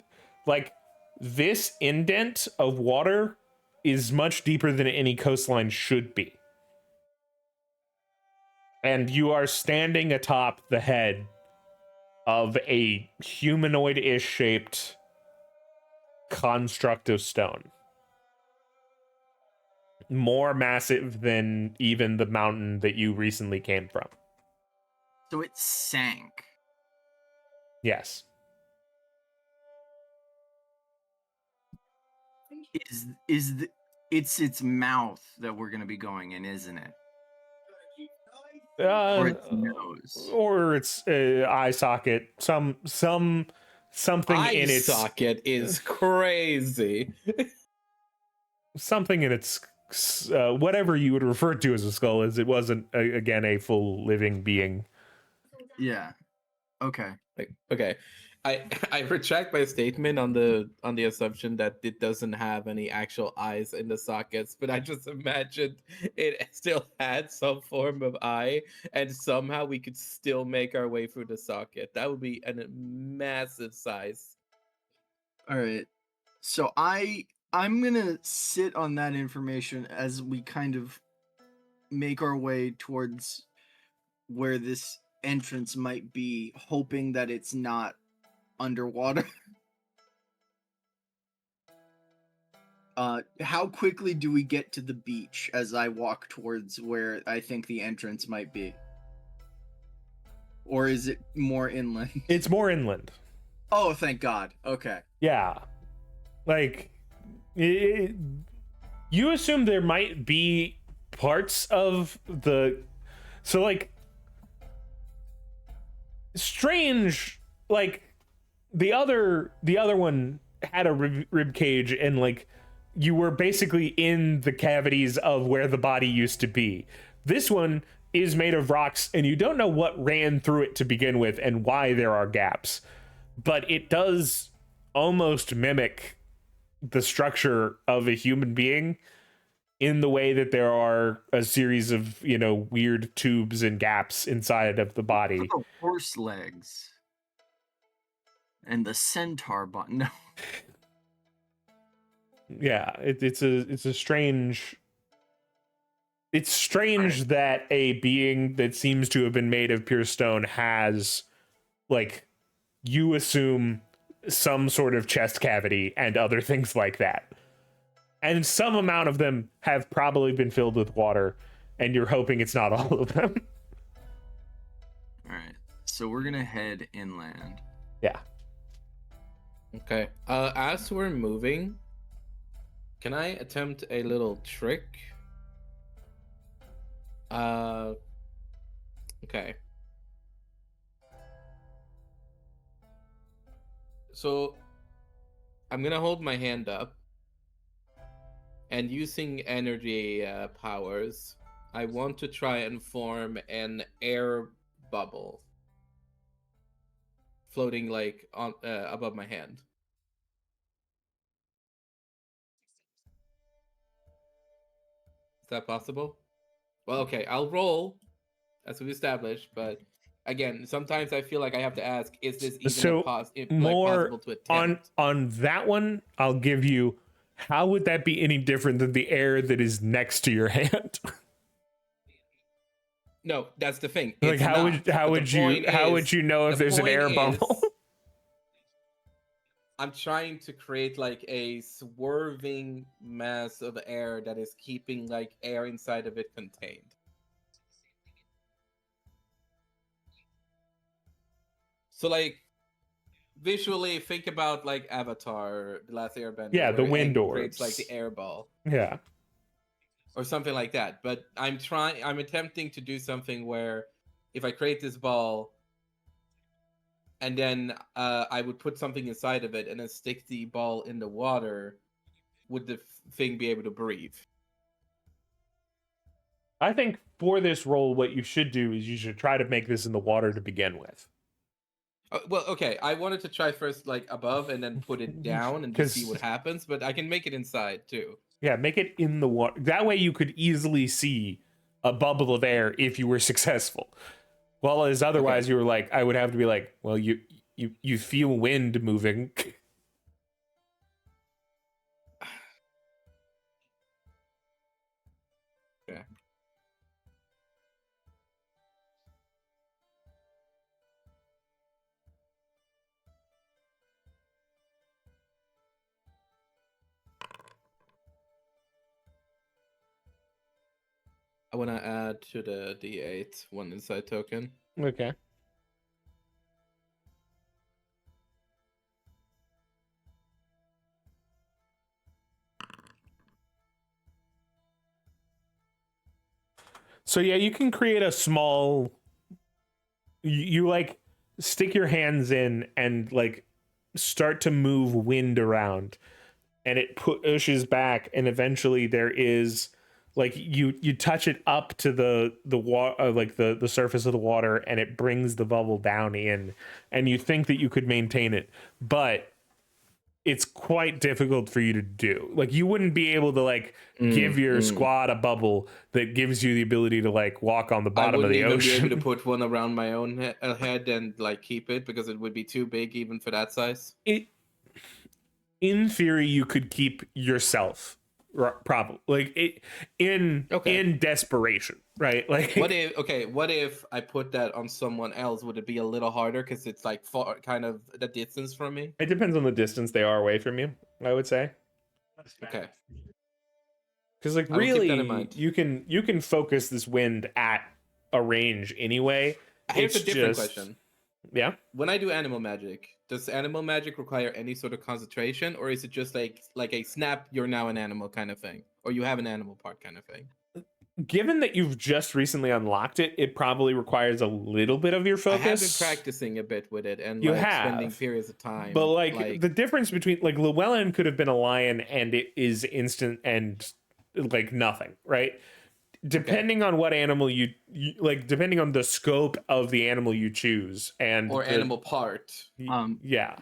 like this indent of water is much deeper than any coastline should be. And you are standing atop the head of a humanoid-ish shaped construct of stone. More massive than even the mountain that you recently came from. So it sank. Yes. It's its mouth that we're gonna be going in, isn't it? Or Or its nose. Or its eye socket. Something Eye in its socket is crazy. something in its whatever you would refer to as a skull, as it wasn't again a full living being. Yeah. Okay. Like, okay, I retract my statement on the assumption that it doesn't have any actual eyes in the sockets, but I just imagined it still had some form of eye, and somehow we could still make our way through the socket. That would be a massive size. All right. So I'm gonna sit on that information as we kind of make our way towards where this entrance might be, hoping that it's not underwater. How quickly do we get to the beach as I walk towards where I think the entrance might be? Or is it more inland? It's more inland. Oh, thank God. Okay. Yeah. Like, you assume there might be parts of the. So, like, strange. Like, the other one had a rib cage, and, like, you were basically in the cavities of where the body used to be. This one is made of rocks, and you don't know what ran through it to begin with and why there are gaps, but it does almost mimic the structure of a human being in the way that there are a series of, you know, weird tubes and gaps inside of the body. The horse legs and the centaur body. No. Yeah, it's a strange. It's strange that a being that seems to have been made of pure stone has, like, you assume some sort of chest cavity and other things like that. And some amount of them have probably been filled with water, and you're hoping it's not all of them. All right. So we're going to head inland. Yeah. Okay. As we're moving, can I attempt a little trick? Okay. So I'm gonna hold my hand up, and using energy powers, I want to try and form an air bubble floating like on above my hand. Is that possible? Well, okay, I'll roll, as we've established, but again, sometimes I feel like I have to ask: is this even So more possible to attempt? on that one, I'll give you. How would that be any different than the air that is next to your hand? No, that's the thing. Like It's how not. would But the would you know if the there's an point air is, bubble? I'm trying to create like a swerving mass of air that is keeping like air inside of it contained. So like visually think about like Avatar, The Last Airbender. Yeah, the where wind Aang creates like orbs. the air ball. Yeah. Or something like that. But I'm attempting to do something where if I create this ball and then I would put something inside of it and then stick the ball in the water, would the thing be able to breathe? I think for this role, what you should do is you should try to make this in the water to begin with. Well, okay. I wanted to try first like above and then put it down and just see what happens, but I can make it inside too. Yeah, make it in the water. That way you could easily see a bubble of air if you were successful. Well, as otherwise you were like, I would have to be like, well, you feel wind moving. Yeah. I want to add to the D8 one insight token. Okay. So yeah, you can create a small. You like stick your hands in and like start to move wind around, and it pushes back, and eventually there is like you touch it up to the water, like the surface of the water, and it brings the bubble down in, and you think that you could maintain it, but it's quite difficult for you to do. Like you wouldn't be able to like give your squad a bubble that gives you the ability to like walk on the bottom of the I wouldn't ocean. even be able to put one around my own head and like keep it because it would be too big even for that size. In theory, you could keep yourself, probably like it in desperation, right? Like what if I put that on someone else? Would it be a little harder because it's like far, kind of the distance from me? It depends on the distance they are away from you, I would say. Okay. Because like I will keep that in really, mind. you can focus this wind at a range anyway. Here's It's a different just- question. Yeah. When I do animal magic, does animal magic require any sort of concentration, or is it just like a snap, you're now an animal kind of thing, or you have an animal part kind of thing? Given that you've just recently unlocked it, it probably requires a little bit of your focus. I have been practicing a bit with it and You like spending have. periods of time. But like the difference between like Llewellyn could have been a lion and it is instant and like nothing, right? depending on what animal you like, depending on the scope of the animal you choose, and Or animal part. yeah.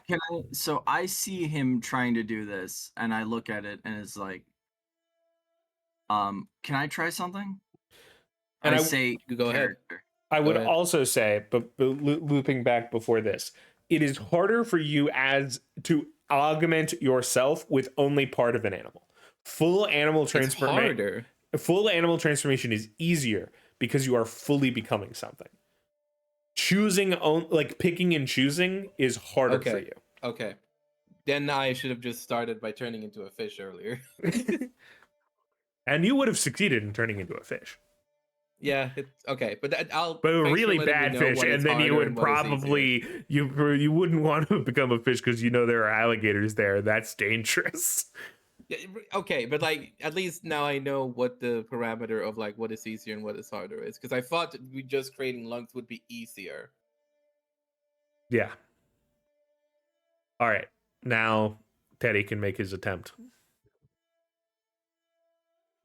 So I see him trying to do this, and I look at it, and it's like, can I try something? And I I- say, Go ahead. character. I would ahead. also say, but looping back before this, it is harder for you as to augment yourself with only part of an animal. Full animal It's transformation. harder. Full animal transformation is easier because you are fully becoming something. Picking and choosing is harder for Okay. you. Okay. Then I should have just started by turning into a fish earlier. And you would have succeeded in turning into a fish. Yeah, it's okay, but I'll. But a thanks for really letting me bad know fish, what is and then you harder would and what is easier. probably you wouldn't want to become a fish because you know there are alligators there. That's dangerous. Yeah, okay, but like at least now I know what the parameter of like what is easier and what is harder is, because I thought that we just creating lungs would be easier. Yeah. All right. Now Teddy can make his attempt.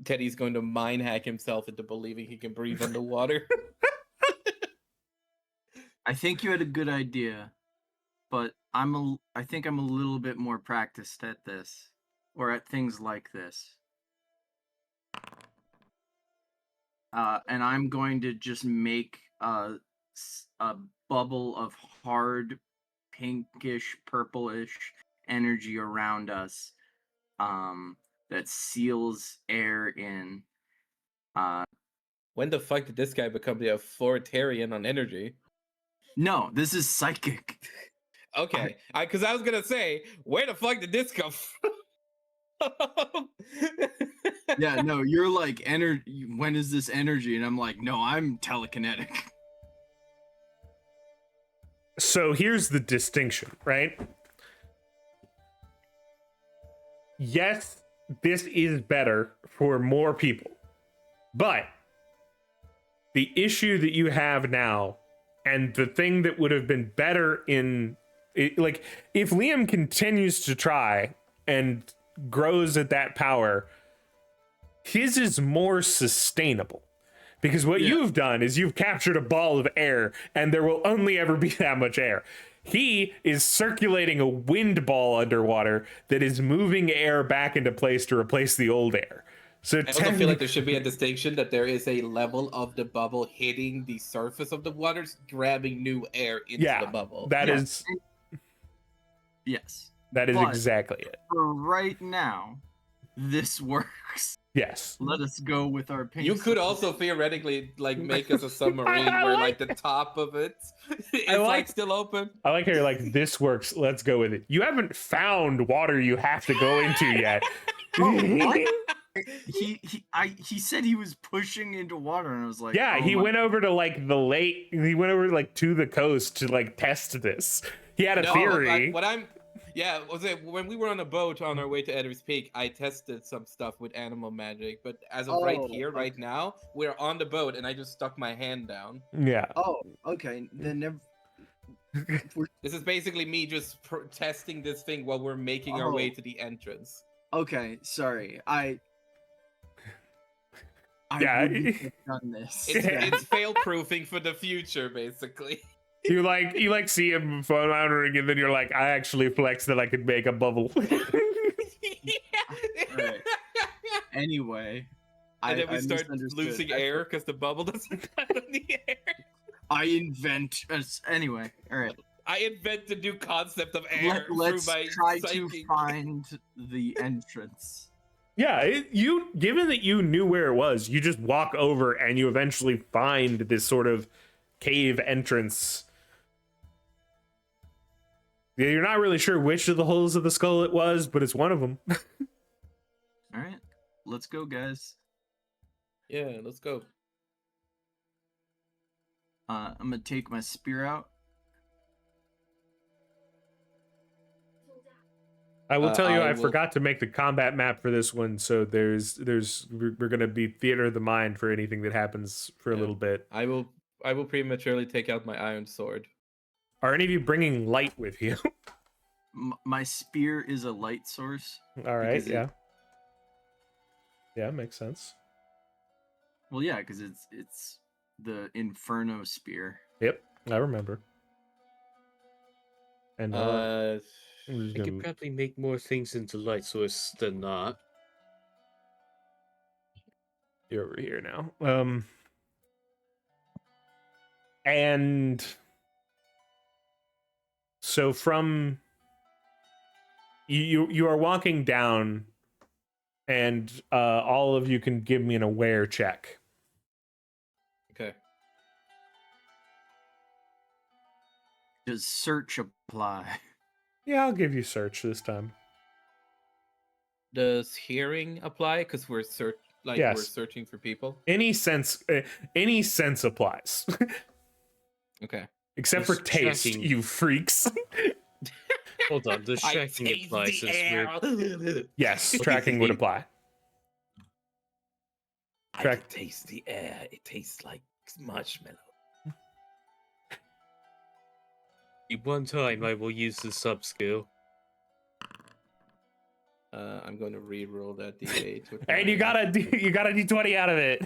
Teddy's going to mind hack himself into believing he can breathe underwater. I think you had a good idea, but I think I'm a little bit more practiced at this, or at things like this. And I'm going to just make a bubble of hard, pinkish, purplish energy around us, that seals air in. When the fuck did this guy become the authoritarian on energy? No, this is psychic. Okay, because I was gonna say, where the fuck did this come from? Yeah, no, you're like, when is this energy? And I'm like, no, I'm telekinetic. So here's the distinction, right? Yes, this is better for more people. But the issue that you have now, and the thing that would have been better like, if Liam continues to try and grows at that power, his is more sustainable. Because what you've done is you've captured a ball of air, and there will only ever be that much air. He is circulating a wind ball underwater that is moving air back into place to replace the old air. So I also feel like there should be a distinction that there is a level of the bubble hitting the surface of the waters, grabbing new air into the bubble. That Yeah. is Yes. that is But- exactly it. For right now, this works. Yes. Let us go with our pink. You could also theoretically like make us a submarine I where like like the top of it is I like like- still open. I like how you're like, this works, let's go with it. You haven't found water you have to go into yet. He said he was pushing into water, and I was like, Yeah, oh he my- went over to like the lake. He went over like to the coast to like test this. He had a theory. Was it when we were on a boat on our way to Edwards Peak? I tested some stuff with animal magic, but as of right here, right now, we're on the boat, and I just stuck my hand down. Yeah. Oh, okay. Then never. This is basically me just testing this thing while we're making our way Oh. to the entrance. Okay, sorry. I Yeah, wouldn't have done this. It's fail proofing for the future, basically. You like see him floundering, and then you're like, I actually flexed that I could make a bubble. Right. Anyway, And then we I start misunderstood. losing air because the bubble doesn't have any air. I invent. Anyway, all right. I invent the new concept of air Let's through my try to psychic. find the entrance. Yeah, given that you knew where it was, you just walk over and you eventually find this sort of cave entrance. Yeah, you're not really sure which of the holes of the skull it was, but it's one of them. All right, let's go, guys. Yeah, let's go. I'm gonna take my spear out. I will tell you, I I will- forgot to make the combat map for this one, so we're gonna be theater of the mind for anything that happens for a Yeah. little bit. I will prematurely take out my iron sword. Are any of you bringing light with you? My spear is a light source. All right, Because yeah. Yeah, makes sense. Well, yeah, because it's the Inferno Spear. Yep, I remember. And I'm just I could gonna- probably make more things into light source than not. you're over here now. And so from you are walking down, and all of you can give me an aware check. Okay. Does search apply? Yeah, I'll give you search this time. Does hearing apply? Because we're we're Yes. searching for people. Any sense applies, Okay. except for Just taste, checking. you freaks. Hold on, the tracking applies since we're Yes, Okay, tracking would apply. I Track- can taste the air. It tastes like marshmallow. one time I will use the sub skill. I'm going to re-roll that d8. with And you my- got a d20 out of it.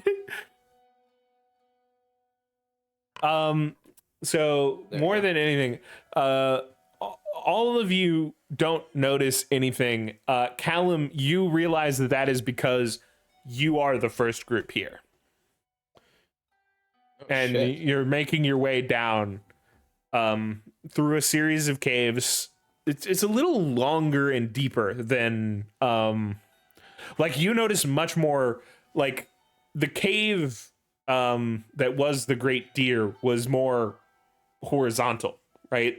So There you more go. than anything, all of you don't notice anything. Callum, you realize that is because you are the first group here, Oh, and shit. you're making your way down through a series of caves. It's a little longer and deeper than like you notice much more. Like the cave that was the Great Deer was more horizontal, right?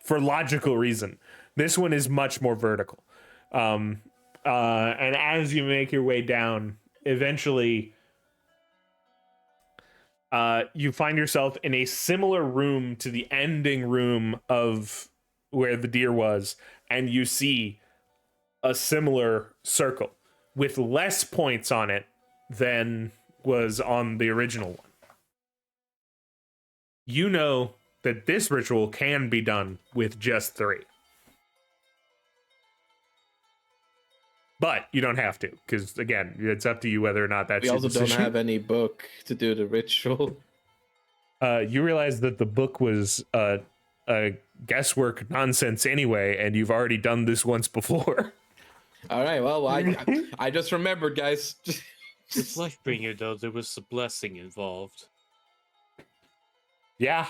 For logical reason. This one is much more vertical. And as you make your way down, eventually you find yourself in a similar room to the ending room of where the deer was, and you see a similar circle with less points on it than was on the original one. You know that this ritual can be done with just 3. But you don't have to, because again, it's up to you whether or not that's We your also don't decision. have any book to do the ritual. You realize that the book was a guesswork nonsense anyway, and you've already done this once before. All right. Well, I just remembered, guys. With Lifebringer, though, there was a blessing involved. Yeah.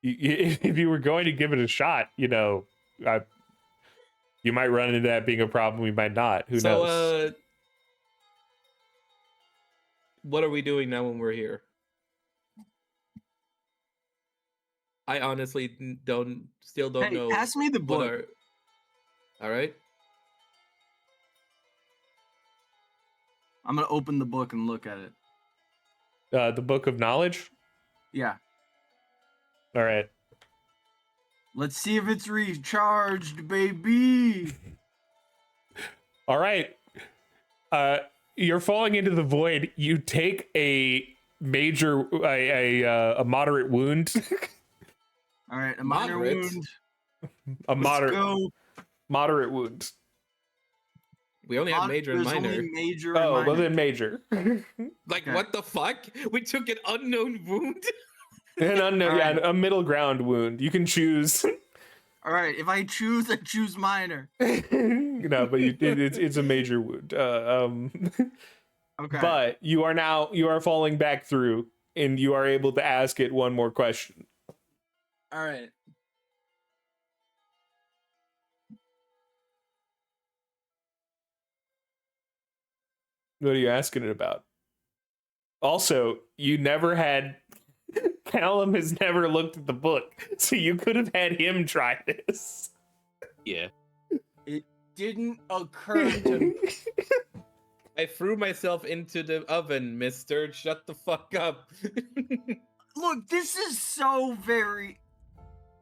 If you were going to give it a shot, you know, you might run into that being a problem. You might not. Who knows? What are we doing now when we're here? I honestly still don't Hey, know. pass me the what book. are. All right. I'm gonna open the book and look at it. The Book of Knowledge. Yeah. All right. Let's see if it's recharged, baby. All right. You're falling into the void. You take a moderate wound. All right, a minor Moderate? wound. A Let's go. moderate wound. We only have major and There's minor. only major and Oh, well minor. then major. Like, Okay. what the fuck? We took an unknown wound? An unknown, All right. yeah, a middle ground wound. You can choose. All right, if I choose minor. No, but it's a major wound. Okay. But you are falling back through, and you are able to ask it one more question. All right. What are you asking it about? Also, you never had. Callum has never looked at the book, so you could have had him try this. Yeah. Didn't occur to me. I threw myself into the oven, mister. Shut the fuck up. Look, this is so very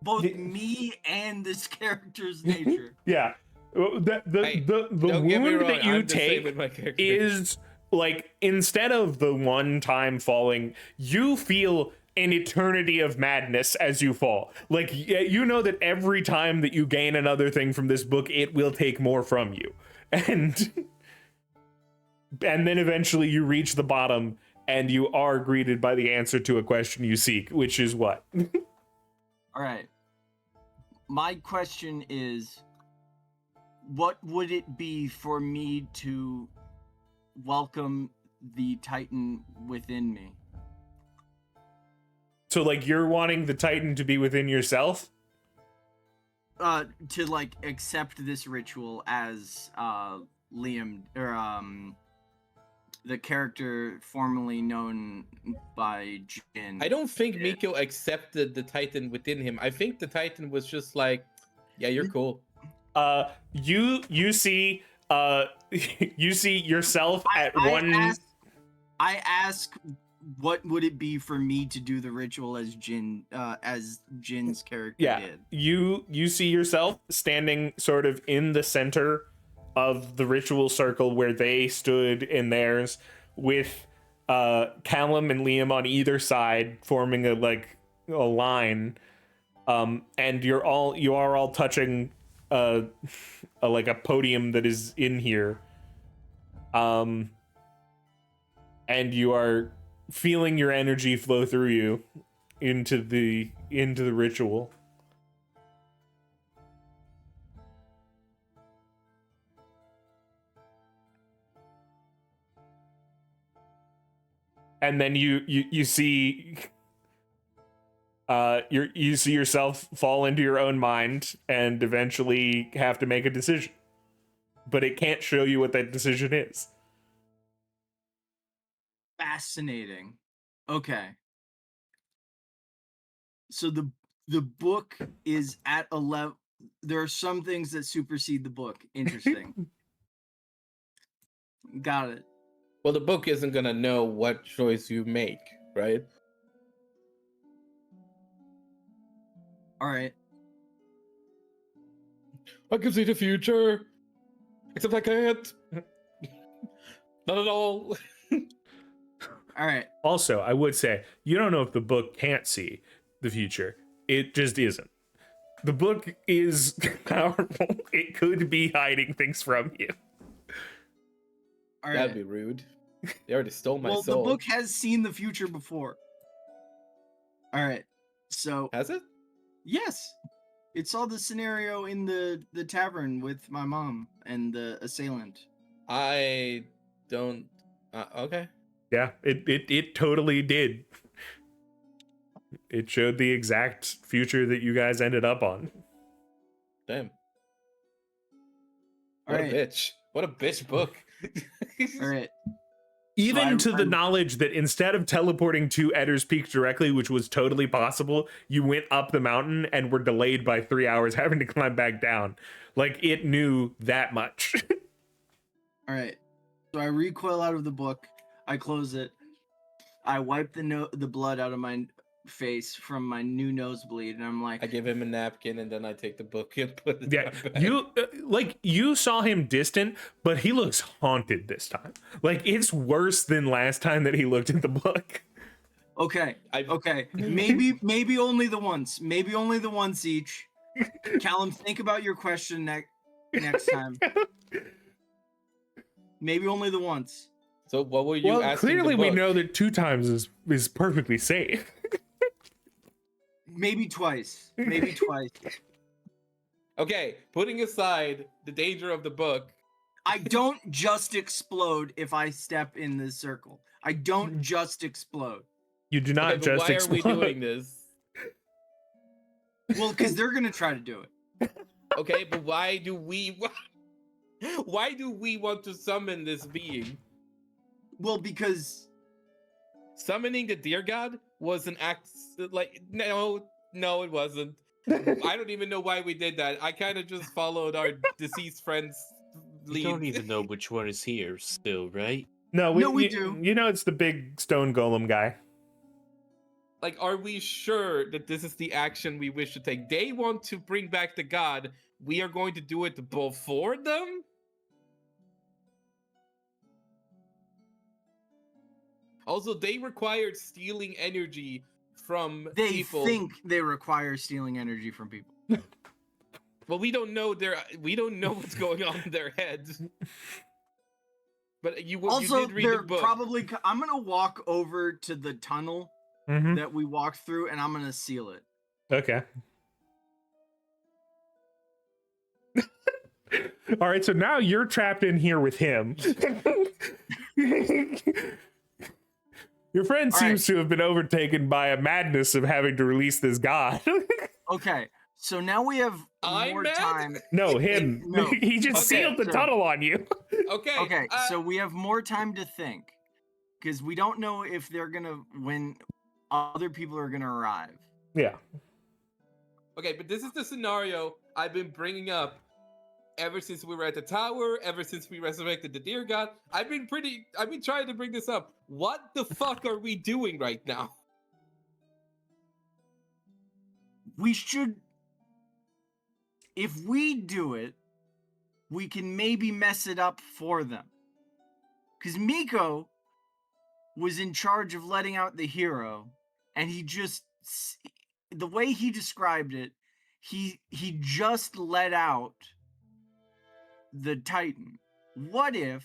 both The- me and this character's nature. Yeah. The Hey, the Don't get me wound wrong, that you I'm the same take with my character. is like, instead of the one time falling, you feel an eternity of madness as you fall. Like, you know that every time that you gain another thing from this book, it will take more from you. and then eventually you reach the bottom and you are greeted by the answer to a question you seek, which is what? All right. My question is, what would it be for me to welcome the Titan within me? So like you're wanting the Titan to be within yourself? To like accept this ritual as Liam or the character formerly known by Jin. I don't think Miko accepted the Titan within him. I think the Titan was just like, yeah, you're cool. You see you see yourself at one. I ask, what would it be for me to do the ritual as Jin's character did? You see yourself standing sort of in the center of the ritual circle where they stood in theirs, with Callum and Liam on either side forming a line, and you are all touching a podium that is in here, and you are feeling your energy flow through you into the ritual. And then you see you see yourself fall into your own mind and eventually have to make a decision, but it can't show you what that decision is. Fascinating. Okay. So the book is at a level. There are some things that supersede the book. Interesting. Got it. Well, the book isn't gonna know what choice you make, right? All right. I can see the future, except I can't. Not at all. All right. Also, I would say you don't know if the book can't see the future. It just isn't. The book is powerful. It could be hiding things from you. All right. That'd be rude. They already stole my well, soul. the book has seen the future before. All right. So Has it? yes, it saw the scenario in the tavern with my mom and the assailant. I don't. Okay. Yeah, it totally did. It showed the exact future that you guys ended up on. Damn. All What right. a bitch. What a bitch book. All right. Even So to the knowledge that instead of teleporting to Edder's Peak directly, which was totally possible, you went up the mountain and were delayed by 3 hours having to climb back down. Like, it knew that much. All right. So I recoil out of the book. I close it. I wipe the blood out of my face from my new nosebleed, and I'm like, I give him a napkin and then I take the book and put it Yeah, in my bag. you saw him distant, but he looks haunted this time. Like, it's worse than last time that he looked at the book. okay, I've- okay, maybe only the once, maybe only the once each. Callum, think about your question next time. Maybe only the once. So what were you Well, asking? clearly the we book? know that 2 times is perfectly safe. Maybe twice. Maybe twice. Okay, putting aside the danger of the book, I don't just explode if I step in this circle. I don't just explode. You do not okay, but just why explode. are we doing this? Well, because they're gonna try to do it. Okay, but why do we want to summon this being? Well, because Summoning the deer god was an act like no, it wasn't. I don't even know why we did that. I kind of just followed our deceased friend's lead. We don't even know which one is here still, right? No, we do. You know, it's the big stone golem guy. Like, are we sure that this is the action we wish to take? They want to bring back the god. We are going to do it before them? Also, they required stealing energy from they people. think they require stealing energy from people. Well, we don't know what's going on in their heads. But you Also, did read they're the book. probably. I'm gonna walk over to the tunnel Mhm. that we walked through, and I'm gonna seal it. Okay. All right, so now you're trapped in here with him. Your friend All seems to have been overtaken by a madness of having to release this god. Okay, so now we have I'm more mad? time. No, him. No. He just Okay, sealed the sure. tunnel on you. Okay. Okay, so we have more time to think, because we don't know if they're gonna when other people are gonna arrive. Yeah. Okay, but this is the scenario I've been bringing up ever since we were at the tower, ever since we resurrected the deer god. I've been trying to bring this up. What the fuck are we doing right now? We should. If we do it, we can maybe mess it up for them. Because Miko was in charge of letting out the hero, and he just, the way he described it, he just let out the Titan. What if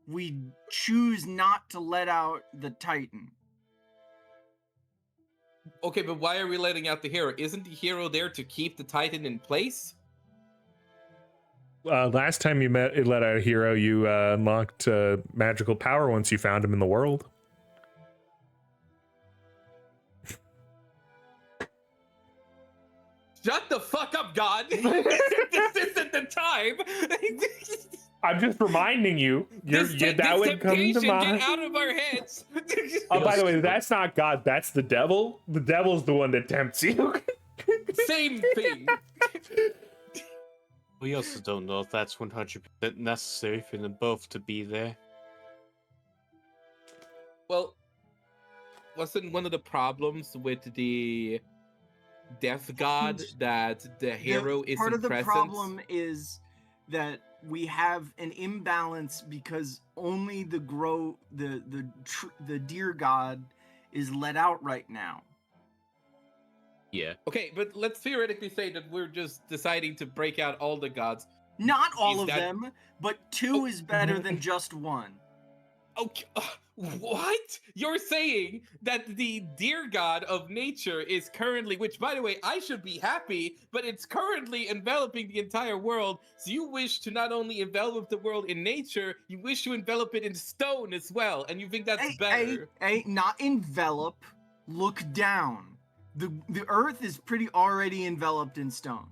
we choose not to let out the Titan? Okay, but why are we letting out the hero? Isn't the hero there to keep the Titan in place? Last time you let out a hero, you unlocked magical power once you found him in the world. Shut the fuck up, God! This isn't the time! I'm just reminding you. That would come to temptation, mind. get out of our heads! Oh, by the way, that's not God. That's the devil. The devil's the one that tempts you. Same thing. We also don't know if that's 100% necessary for them both to be there. Well, wasn't one of the problems with the death god that the hero isn't Part of the present? problem is that we have an imbalance because only the deer god is let out right now. Yeah. Okay, but let's theoretically say that we're just deciding to break out all the gods. Not all Is of that- them, but two is better than just one. Okay, what? You're saying that the deer god of nature is currently, which by the way, I should be happy, but it's currently enveloping the entire world. So you wish to not only envelop the world in nature, you wish to envelop it in stone as well, and you think that's better. Not envelop. Look down. The earth is pretty already enveloped in stone.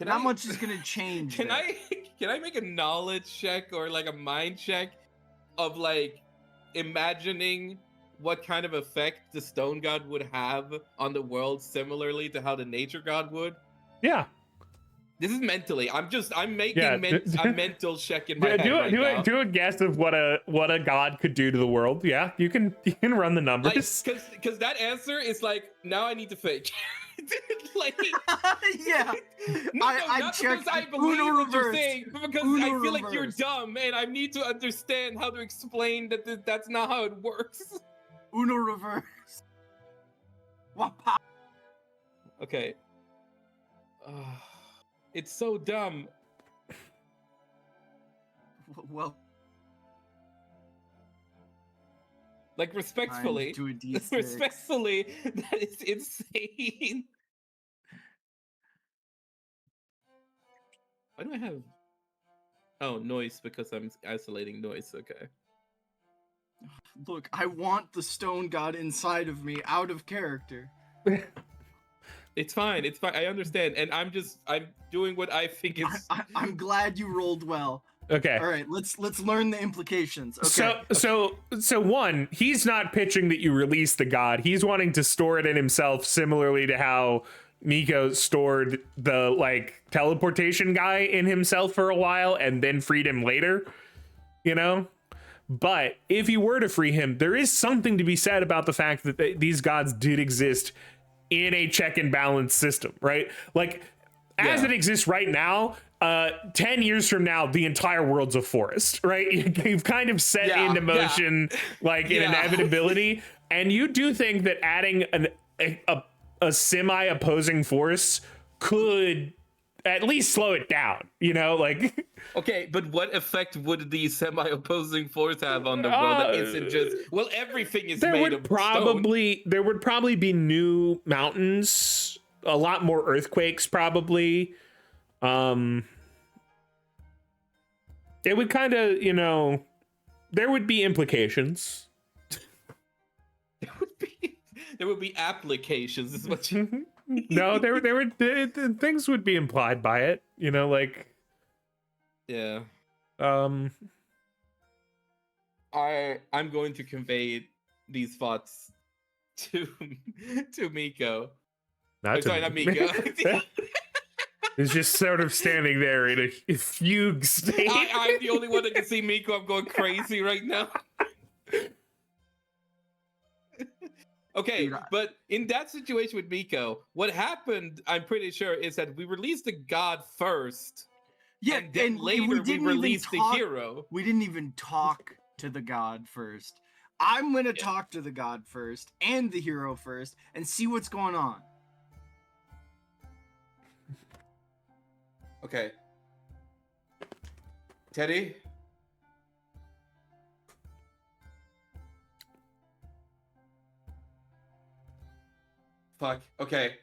Not much is gonna change. Can there. I make a knowledge check or like a mind check of like imagining what kind of effect the stone god would have on the world similarly to how the nature god would? Yeah. This is mentally. I'm making Yeah, a mental check in my head right now. Do a guess of what a god could do to the world. Yeah, you can run the numbers. Because that answer is like, now I need to fake. Like, Yeah. not because I believe Uno what you're reverse. saying, but because Uno I feel like you're reverse. dumb and I need to understand how to explain that that's not how it works. Uno reverse. Wapa. Okay. It's so dumb. Well, Like, respectfully. to a D6. Respectfully, that is insane. Why do I have... Oh, noise, because I'm isolating noise, okay. Look, I want the stone god inside of me, out of character. It's fine, I understand, and I'm doing what I think is... I'm glad you rolled well. Okay. All right, let's learn the implications. Okay. So one, he's not pitching that you release the god. He's wanting to store it in himself, similarly to how Miko stored the like teleportation guy in himself for a while and then freed him later. You know? But if you were to free him, there is something to be said about the fact that these gods did exist in a check and balance system, right? Like as Yeah. it exists right now, 10 years from now, the entire world's a forest, right? You've kind of set Yeah, into yeah. motion like an Yeah. inevitability. And you do think that adding a semi-opposing force could at least slow it down, you know? Like, Okay, but what effect would the semi-opposing force have on the world that isn't just well, everything is there made would of stone. probably be new mountains, a lot more earthquakes, probably. It would kind of, you know, there would be implications. There would be applications, is what you No, things would be implied by it, you know, like, Yeah. um, I'm going to convey these thoughts to Miko. not Sorry, not Miko. It's just sort of standing there in a fugue state. I'm the only one that can see Miko. I'm going crazy right now. Okay, Dude, but in that situation with Miko, what happened, I'm pretty sure, is that we released the god first, Yeah, and then later we didn't even released the talk- hero. We didn't even talk to the god first. I'm gonna talk to the god first and the hero first and see what's going on. Okay. Teddy? Fuck. Okay.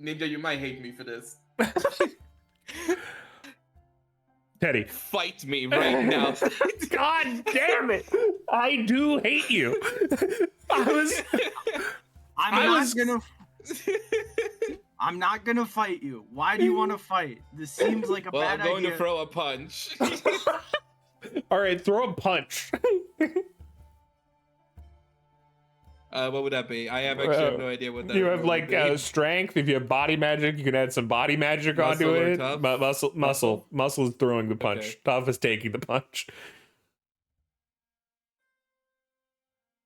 Ninja, you might hate me for this. Teddy. Fight me right now. God damn it! I do hate you. I'm not gonna fight you. Why do you want to fight? This seems like a Well, bad I'm going idea. to throw a punch. All right, throw a punch. What would that be? I have actually have no idea what that You have would like be. strength. If you have body magic, you can add some body magic onto Muscle or it. tough? Muscle is throwing the punch. Okay. Tough is taking the punch.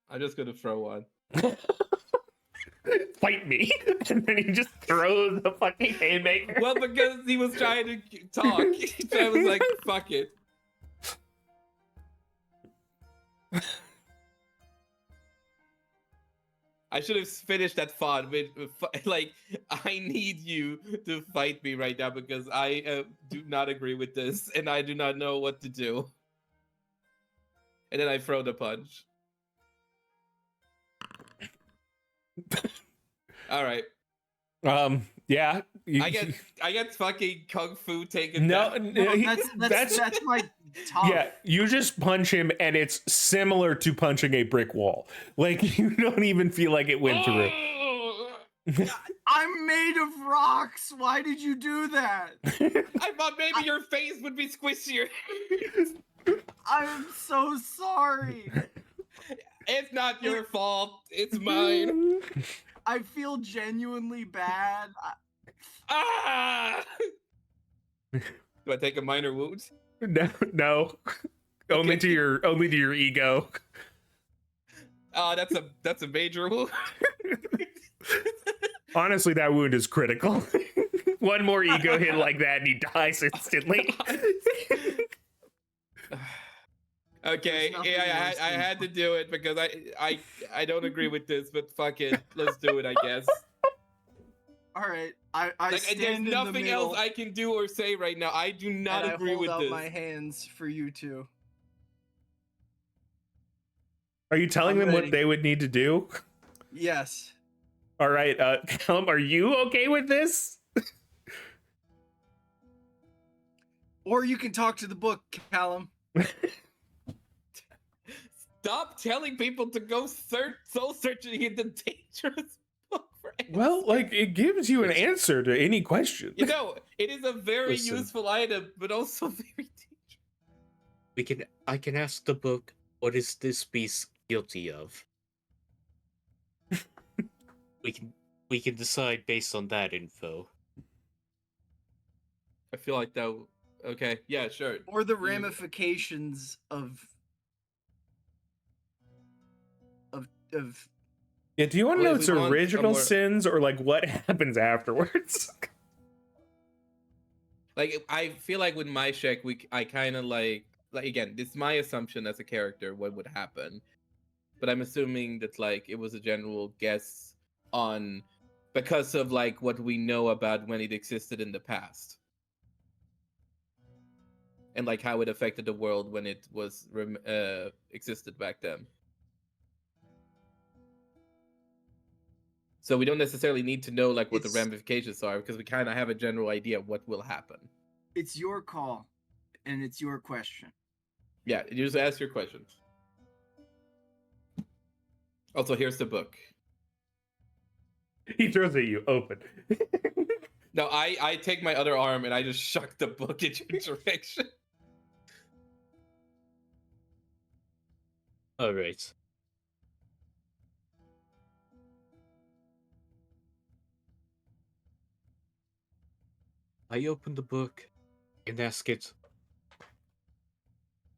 I'm just gonna throw one. Fight me, and then he just throws the fucking haymaker. Well, because he was trying to talk, so I was like, "Fuck it." I should have finished that thought with, like, I need you to fight me right now because I do not agree with this and I do not know what to do. And then I throw the punch. All right. Yeah. I get fucking kung fu taken no. down. No, that's like tough. Yeah, you just punch him, and it's similar to punching a brick wall. Like, you don't even feel like it went through. I'm made of rocks. Why did you do that? I thought maybe your face would be squishier. I'm so sorry. It's not your fault. It's mine. I feel genuinely bad. Ah! Do I take a minor wound? No. Only to your ego. Oh, that's a major wound. Honestly, that wound is critical. One more ego hit like that, and he dies instantly. Okay, There's nothing yeah, worse I than- had to do it because I don't agree with this, but fuck it, let's do it, I guess. All right, I Like, stand there's in the nothing middle, else I can do or say right now. I do not and agree I hold with out this. my hands for you two. Are you telling I'm them ready. what they would need to do? Yes. All right, Callum, are you okay with this? Or you can talk to the book, Callum. Stop telling people to go soul searching in the dangerous book for Well, like, it gives you an answer to any question. You know, it is a very Listen. useful item, but also very dangerous. I can ask the book, what is this beast guilty of? we can decide based on that info. I feel like that. Okay, yeah, sure. Or the You- ramifications of Yeah, do you want to Well, know if its we want a original more- sins or like what happens afterwards? Like I feel like with my check, I kind of like again, it's my assumption as a character what would happen, but I'm assuming that like it was a general guess on because of like what we know about when it existed in the past and like how it affected the world when it was existed back then. So we don't necessarily need to know like what the It's- ramifications are because we kind of have a general idea of what will happen. It's your call, and it's your question. Yeah, you just ask your questions. Also, here's the book. He throws it at you, open. No, I take my other arm and I just shuck the book in your direction. All right. I open the book and ask it,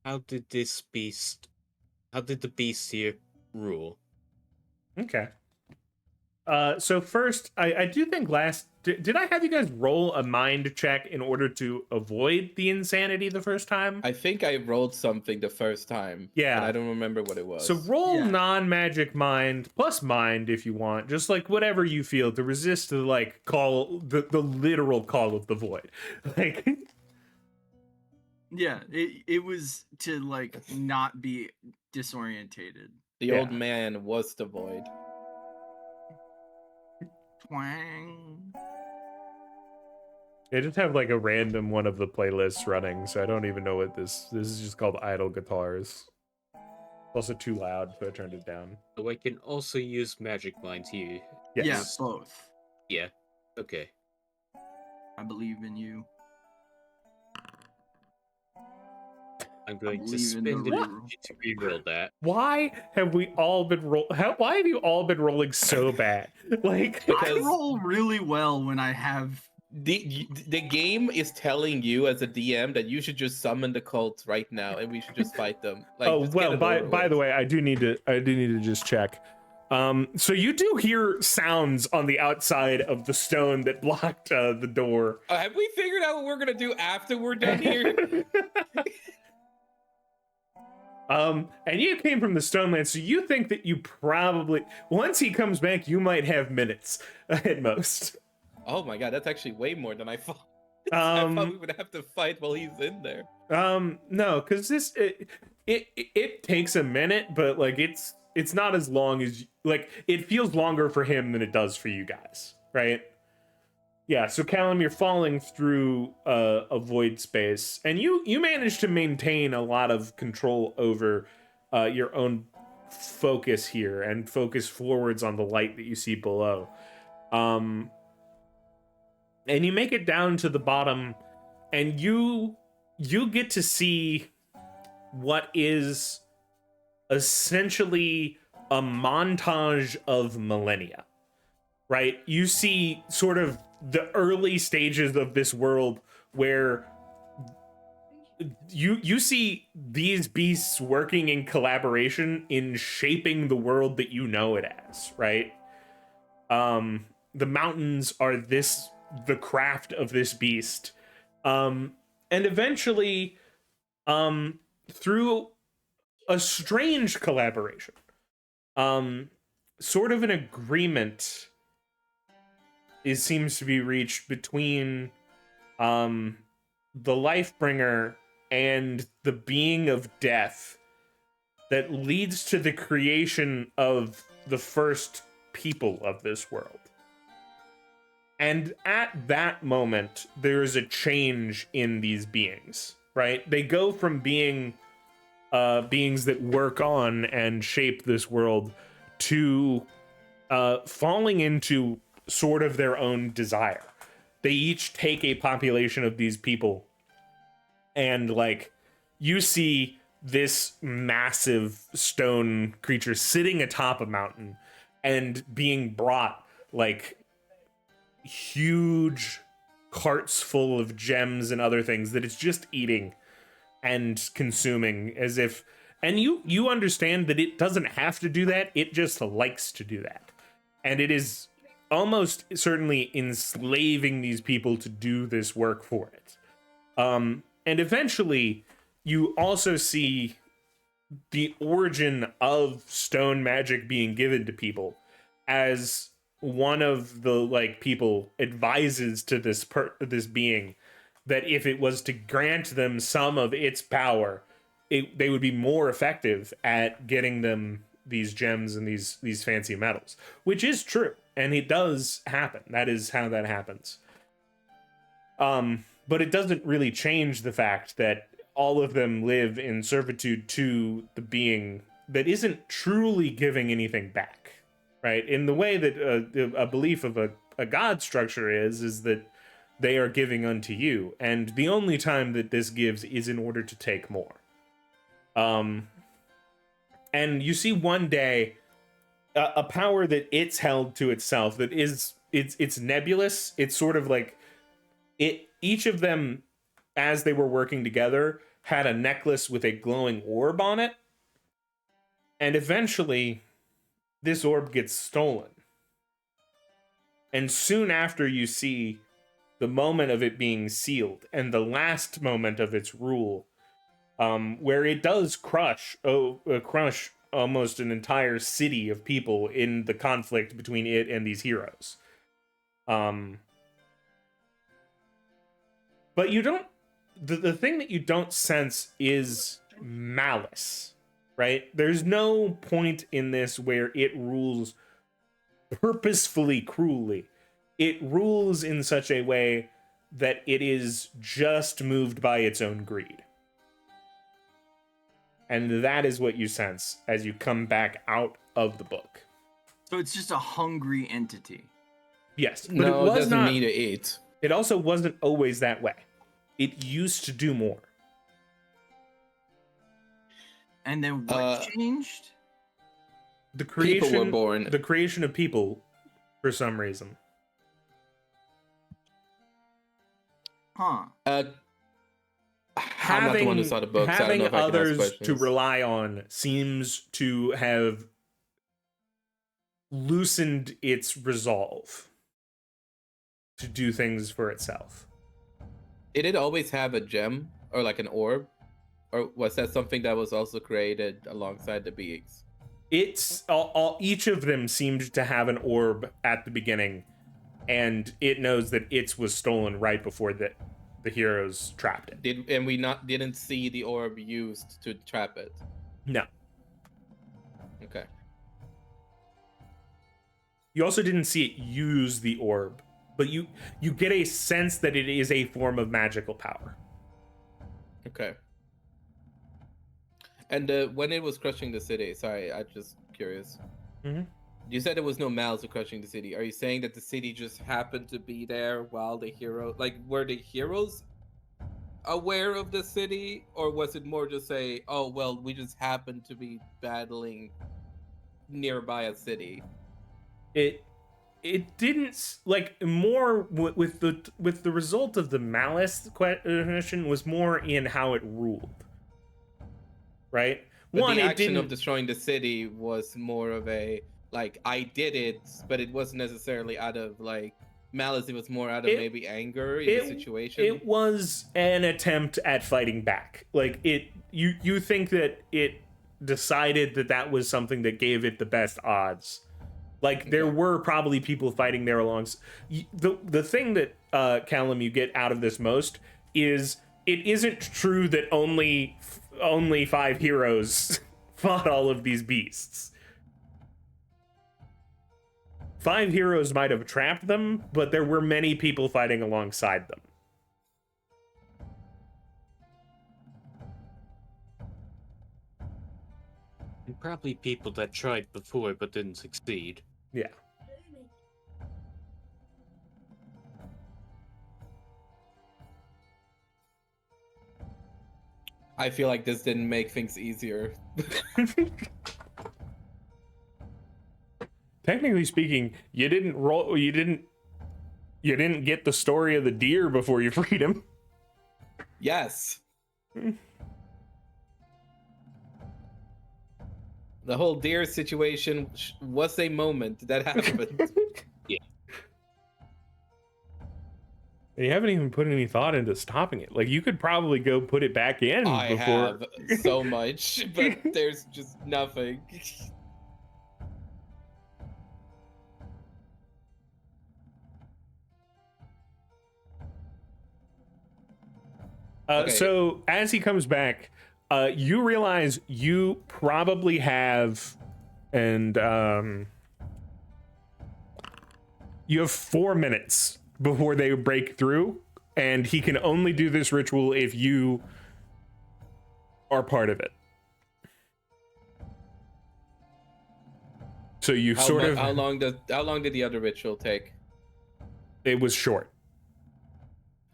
how did the beast here rule? Okay. So first, I do think did I have you guys roll a mind check in order to avoid the insanity the first time? I think I rolled something the first time. Yeah. And I don't remember what it was. So roll Yeah. non-magic mind plus mind if you want, just like whatever you feel to resist the like call the literal call of the void. Like Yeah, it was to like not be disorientated. the Yeah. old man was the void. Twang. I just have like a random one of the playlists running, so I don't even know what this is just called idle guitars. Also too loud, so I turned it down. So I can also use magic mind here. Yes. Yeah, both. Yeah. Okay. I believe in you. I'm going to believe in the spend reroll. energy to reroll that. Why have we all been why have you all been rolling so bad? Like I Because- roll really well when I have. The game is telling you as a DM that you should just summon the cult right now and we should just fight them. Like, oh just get well, it by over the with. way, I do need to just check. So you do hear sounds on the outside of the stone that blocked the door. Have we figured out what we're gonna do after we're done here? And you came from the Stoneland, so you think that you probably, once he comes back, you might have minutes at most. Oh my god, that's actually way more than I thought. I thought we would have to fight while he's in there. No, because it takes a minute, but like it's not as long as like it feels longer for him than it does for you guys, right? Yeah, so Callum, you're falling through a void space, and you manage to maintain a lot of control over your own focus here and focus forwards on the light that you see below. And you make it down to the bottom, and you get to see what is essentially a montage of millennia, right? You see sort of the early stages of this world where you see these beasts working in collaboration in shaping the world that you know it as, right? The mountains are the craft of this beast. And eventually, through a strange collaboration, sort of an agreement seems to be reached between the Lifebringer and the being of death that leads to the creation of the first people of this world. And at that moment, there is a change in these beings, right? They go from being beings that work on and shape this world to falling into sort of their own desire. They each take a population of these people, and like you see this massive stone creature sitting atop a mountain and being brought like huge carts full of gems and other things that it's just eating and consuming as if, and you understand that it doesn't have to do that, it just likes to do that, and it is almost certainly enslaving these people to do this work for it. And eventually, you also see the origin of stone magic being given to people, as one of the like people advises to this being that if it was to grant them some of its power, they would be more effective at getting them these gems and these fancy metals, which is true, and it does happen. That is how that happens. But it doesn't really change the fact that all of them live in servitude to the being that isn't truly giving anything back, right? In the way that a belief of a god structure is that they are giving unto you, and the only time that this gives is in order to take more. And you see one day a power that it's held to itself that is it's nebulous. It's sort of like each of them, as they were working together, had a necklace with a glowing orb on it, and eventually this orb gets stolen. And soon after, you see the moment of it being sealed and the last moment of its rule, where it does crush almost an entire city of people in the conflict between it and these heroes. But you don't. The thing that you don't sense is malice, right? There's no point in this where it rules purposefully cruelly. It rules in such a way that it is just moved by its own greed. And that is what you sense as you come back out of the book. So it's just a hungry entity. Yes, but No, it it was doesn't not. need to eat. It also wasn't always that way. It used to do more. And then what changed? The creation, People were born. the creation of people, for some reason. Huh. I'm not the one who saw the book, so I don't having know if I can ask others to questions. rely on seems to have loosened its resolve to do things for itself. Did it always have a gem or like an orb? Or was that something that was also created alongside the beings? It's each of them seemed to have an orb at the beginning, and it knows that its was stolen right before the heroes trapped it. Didn't see the orb used to trap it? No. Okay. You also didn't see it use the orb, but you get a sense that it is a form of magical power. Okay. And when it was crushing the city, sorry, I'm just curious. Mm-hmm. You said there was no malice to crushing the city. Are you saying that the city just happened to be there while the hero, like, were the heroes aware of the city, or was it more just say, oh well, we just happened to be battling nearby a city? It didn't, like, more with the result of the malice question was more in how it ruled, right? But the it action didn't. of destroying the city was more of a, like, I did it, but it wasn't necessarily out of like malice. It was more out of maybe anger in the situation. It was an attempt at fighting back. Like, you think that it decided that was something that gave it the best odds. Like, there were probably people fighting there alongside. The thing that Callum, you get out of this most is it isn't true that only 5 heroes fought all of these beasts. 5 heroes might have trapped them, but there were many people fighting alongside them. And probably people that tried before but didn't succeed. Yeah. I feel like this didn't make things easier. Technically speaking, you didn't get the story of the deer before you freed him. Yes. The whole deer situation was a moment that happened. Yeah. You haven't even put any thought into stopping it. Like, you could probably go put it back in I before. have so much, but there's just nothing. Okay. So as he comes back, you realize you probably have, and you have 4 minutes before they break through, and he can only do this ritual if you are part of it. So you How long did the other ritual take? It was short.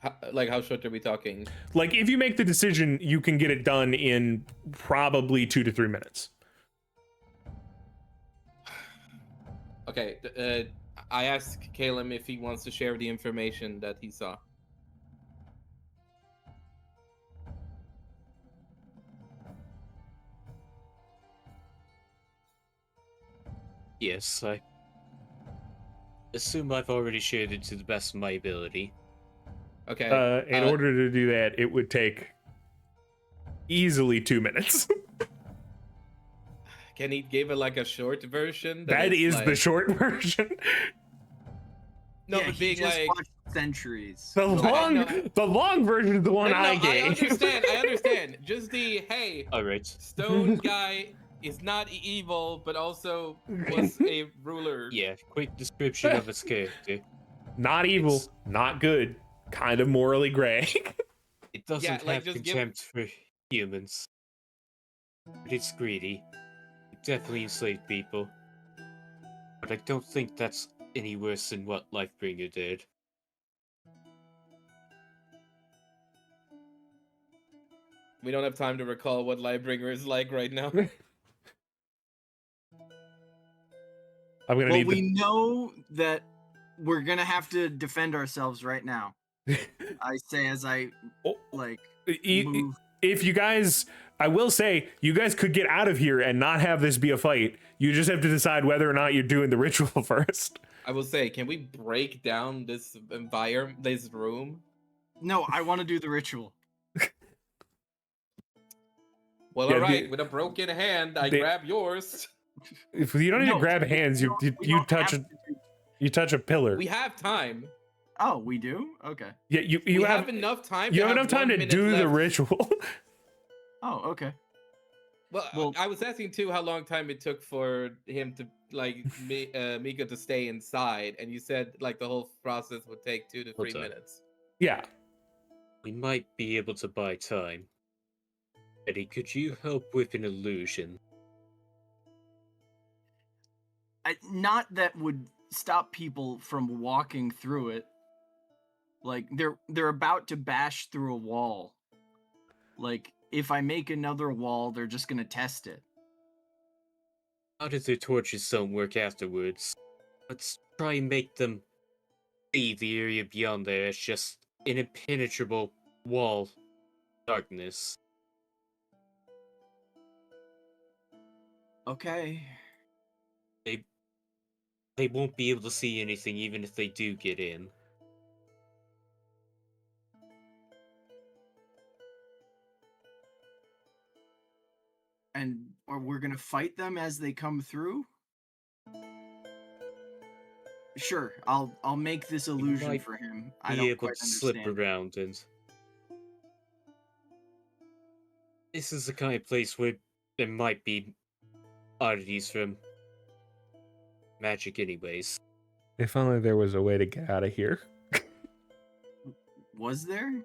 How short are we talking? Like, if you make the decision, you can get it done in probably 2 to 3 minutes. Okay, I asked Caleb if he wants to share the information that he saw. Yes, I assume I've already shared it to the best of my ability. Okay. In order to do that, it would take easily 2 minutes. Can he give it like a short version? That is the short version. No, yeah, but he being just like watched Centuries. The no. long version is the one I I gave. understand. Just the hey, Alright. stone guy is not evil, but also was a ruler. Yeah, quick description of his character. Not evil, It's- not good, kind of morally gray. It doesn't like, have just give- contempt for humans. But it's greedy. It definitely enslaved people. But I don't think that's any worse than what Lifebringer did. We don't have time to recall what Lightbringer is like right now. I'm gonna Well, need we know that we're gonna have to defend ourselves right now. I say as I Oh. like the. move. If you guys, I will say, you guys could get out of here and not have this be a fight. You just have to decide whether or not you're doing the ritual first. I will say, can we break down this environment, this room? No, I want to do the ritual. Well, Yeah, alright, with a broken hand, I the- grab yours. If you don't even No, grab hands, you We don't touch have a, to do- you touch a pillar. We have time. Oh, we do? Okay. Yeah, you We have enough time. you to have enough time 1 to minute do the left. ritual. Oh, okay. Well, I was asking too how long time it took for him to Mika to stay inside, and you said like the whole process would take 2 to 3 What's up? minutes. Yeah. We might be able to buy time. Eddie, could you help with an illusion? Not that would stop people from walking through it. Like they're about to bash through a wall. Like if I make another wall, they're just gonna test it. How does their torches don't work afterwards? Let's try and make them see the area beyond there as just an impenetrable wall. Darkness. Okay. They won't be able to see anything even if they do get in. And or we're gonna fight them as they come through? Sure, I'll make this illusion might for him. I Be don't able quite to slip understand. around and... This is the kind of place where there might be oddities from magic anyways. If only there was a way to get out of here. Was there?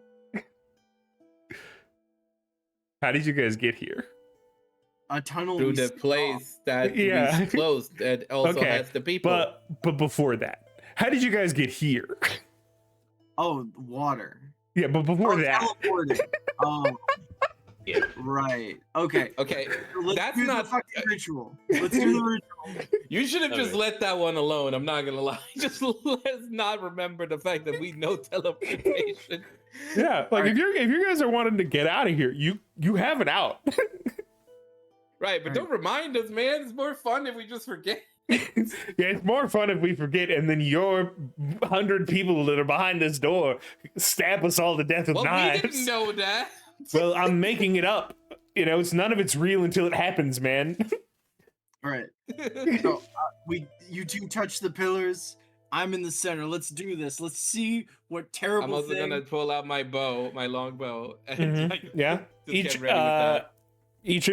How did you guys get here? A tunnel Through we the skipped place that Yeah. we closed that also Okay, has the people. But before that, how did you guys get here? off. Oh, water. Yeah, but before Oh, that, teleported. Oh. Yeah. Right. Okay. Okay, So let's that's do not- the fucking ritual. Let's do the ritual. you should have just Okay. let that one alone. I'm not gonna lie. Just let's not remember the fact that we know teleportation. yeah, like Alright. if you guys are wanting to get out of here, you have it out. Right, but Alright. don't remind us, man. It's more fun if we just forget. Yeah, it's more fun if we forget, and then your 100 people that are behind this door stab us all to death with Well, knives. we didn't know that. Well, I'm making it up. You know, it's none of it's real until it happens, man. All right. So you two touch the pillars. I'm in the center. Let's do this. Let's see what terrible I'm also thing. gonna pull out my bow, my long bow, and Mhm. like, Yeah. just get ready with that. Each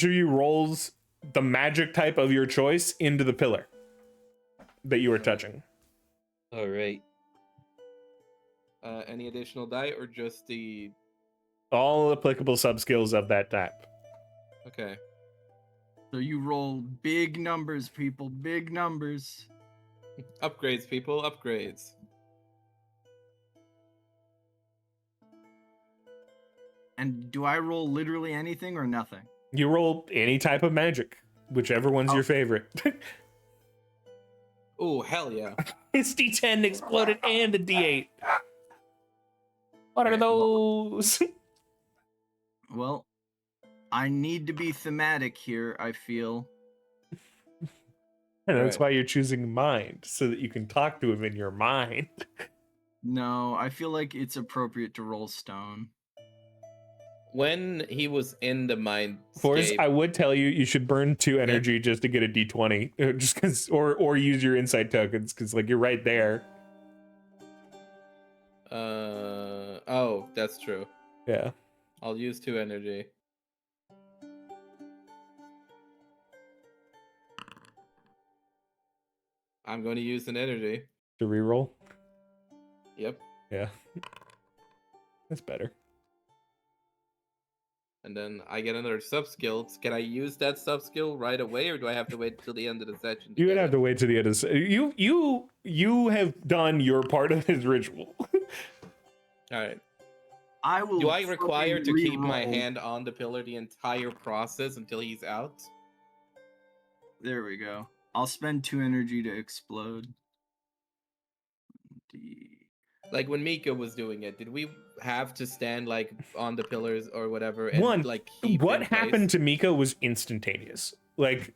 of you rolls the magic type of your choice into the pillar that you are touching. All right. Any additional die or just the? All applicable subskills of that type. Okay. So you roll big numbers, people. Big numbers. Upgrades, people. Upgrades. And do I roll literally anything or nothing? You roll any type of magic, whichever one's your favorite. Oh, hell yeah. His D10 exploded and a D8. What are those? Well, I need to be thematic here, I feel. And that's Right. why you're choosing mind, so that you can talk to him in your mind. No, I feel like it's appropriate to roll stone. When he was in the mind Forrest, scape, I would tell you you should burn 2 energy just to get a D20, just because, or use your insight tokens, because like you're right there. oh, that's true. Yeah. I'll use 2 energy. I'm going to use an energy. To reroll. Yep. Yeah. That's better. And then I get another sub skill. Can I use that sub skill right away, or do I have to wait till the end of the session? You would get have it? to wait to the end of the you have done your part of his ritual. All right. I will. Do I require to fully keep my re-roll. hand on the pillar the entire process until he's out? There we go. I'll spend 2 energy to explode. Like when Mika was doing it, did we have to stand like on the pillars or whatever? And, One, like keep what in place? happened to Mika was instantaneous. Like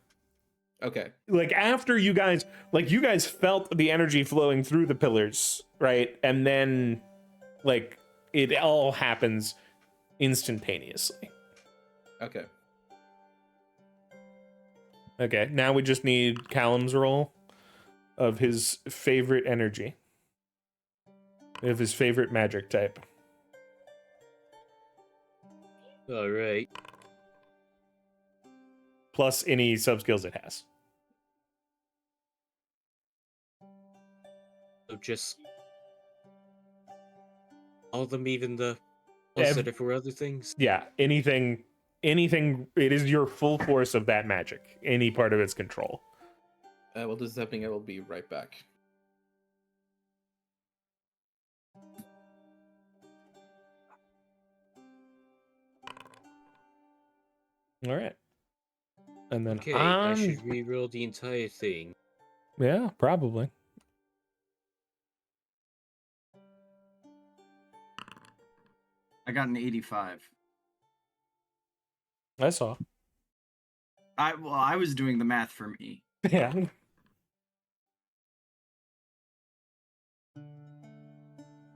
Okay. after you guys felt the energy flowing through the pillars, right? And then like it all happens instantaneously. Okay. Okay, now we just need Callum's roll of his favorite energy. Of his favorite magic type. All right. Plus any subskills it has. So just all of them, even the Ev- ones that are for other things. Yeah, anything, it is your full force of that magic. Any part of its control. While this is happening, I will be right back. All right. And then Okay, I should reroll the entire thing. Yeah, probably. I got an 85. I saw. I was doing the math for me. Yeah.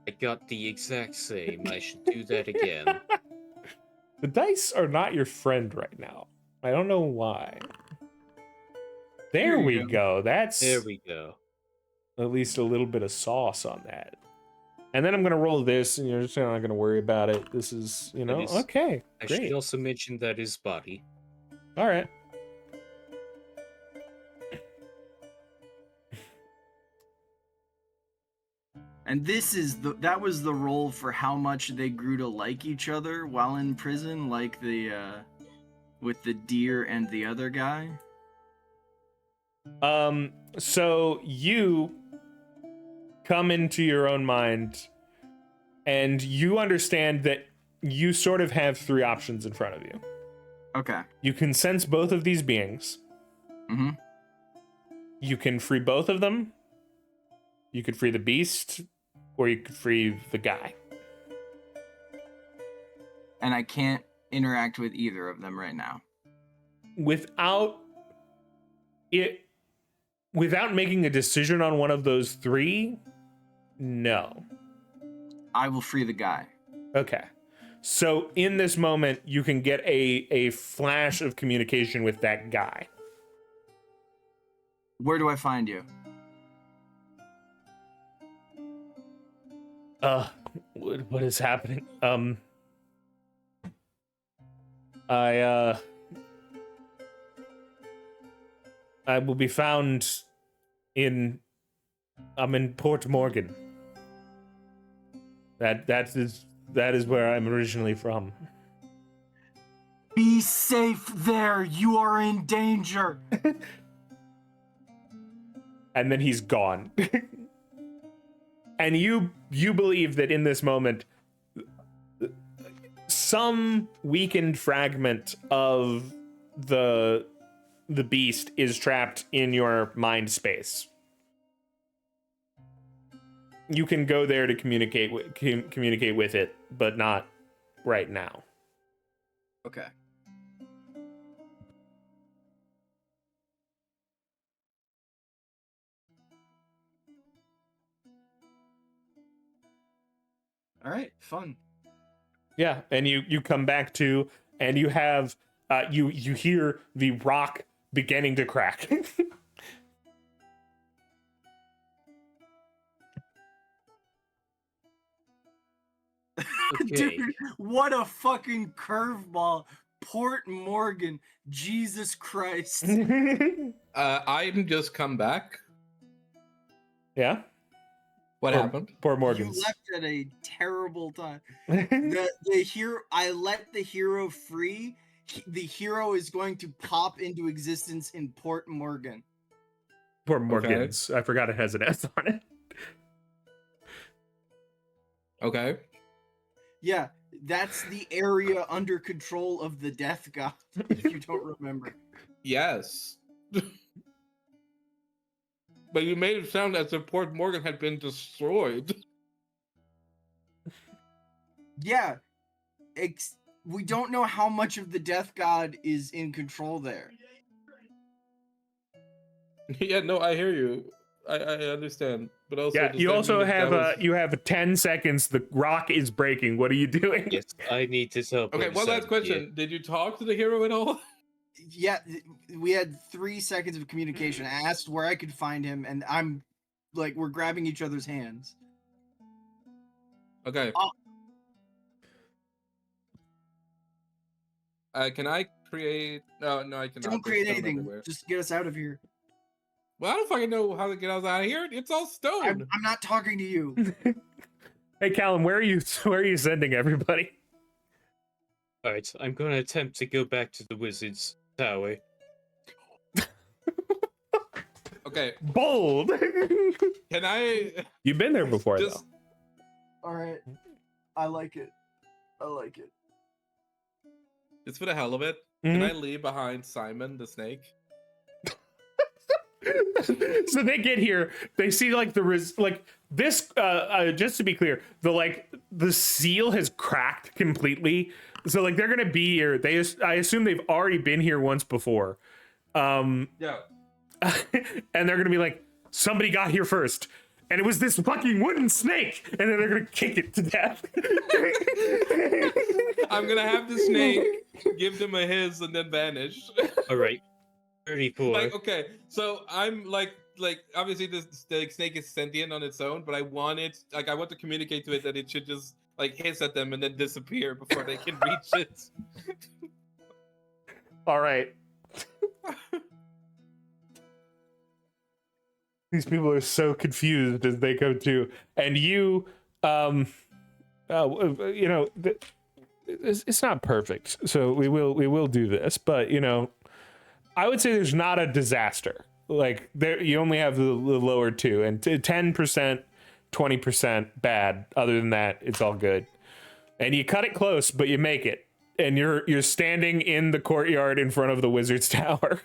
I got the exact same. I should do that again. The dice are not your friend right now. I don't know why. There Here you we go. go. That's There we go. at least a little bit of sauce on that. And then I'm gonna roll this, and you're just not gonna worry about it. This is, is- okay, I great. should also mention that his body. All right. And that was the roll for how much they grew to like each other while in prison, like with the deer and the other guy. So you come into your own mind, and you understand that you sort of have 3 options in front of you. Okay. You can sense both of these beings. Mm-hmm. You can free both of them. You could free the beast, or you could free the guy. And I can't interact with either of them right now. Without It, without making a decision on one of those three, no. I will free the guy. Okay. So in this moment, you can get a flash of communication with that guy. Where do I find you? What is happening? I will be found I'm in Port Morgan. That is where I'm originally from. Be safe there. You are in danger. And then he's gone. And you believe that in this moment, some weakened fragment of the beast is trapped in your mind space. You can go there to communicate with it, but not right now. Okay. All right, fun. Yeah, and you come back to, and you have you hear the rock beginning to crack. Okay. Dude, what a fucking curveball. Port Morgan. Jesus Christ. I'm just come back. Yeah. What happened? Poor You Morgan. left at a terrible time. The hero, I let the hero free. The hero is going to pop into existence in Port Morgan. Poor Morgans. I forgot it has an S on it. Okay. Yeah, that's the area under control of the Death God, if you don't remember. Yes. But you made it sound as if Port Morgan had been destroyed. Yeah, we don't know how much of the Death God is in control there. Yeah, no, I hear you. I understand. But also, Yeah, does you that also mean that have that was- you have 10 seconds. The rock is breaking. What are you doing? Yes, I need to help. Okay, one last question. Did you talk to the hero at all? Yeah, we had 3 seconds of communication. I asked where I could find him, and I'm like, we're grabbing each other's hands. Okay. Can I create? No, I cannot. Don't There's create stone anything. everywhere. Just get us out of here. Well, I don't fucking know how to get us out of here. It's all stone. I'm not talking to you. Hey, Callum, where are you sending everybody? Alright, I'm gonna attempt to go back to the wizard's tower. Okay. Bold. Can I? You've been there before, Just- though. All right. I like it. I like it. Just for the hell of it, Mhm. can I leave behind Simon the snake? So they get here, they see like this just to be clear, the seal has cracked completely, so like they're gonna be here. I assume they've already been here once before, Yeah. and they're gonna be like, somebody got here first and it was this fucking wooden snake, and then they're gonna kick it to death. I'm gonna have the snake give them a hiss and then vanish. Alright. 34. Like, okay, so I'm like obviously the snake is sentient on its own, but I want to communicate to it that it should just like hiss at them and then disappear before they can reach it. All right. These people are so confused as they go to, and you, it's not perfect, so we will do this, but I would say there's not a disaster. Like there, you only have the lower two, and 10%, 20% bad. Other than that, it's all good. And you cut it close, but you make it, and you're standing in the courtyard in front of the wizard's tower.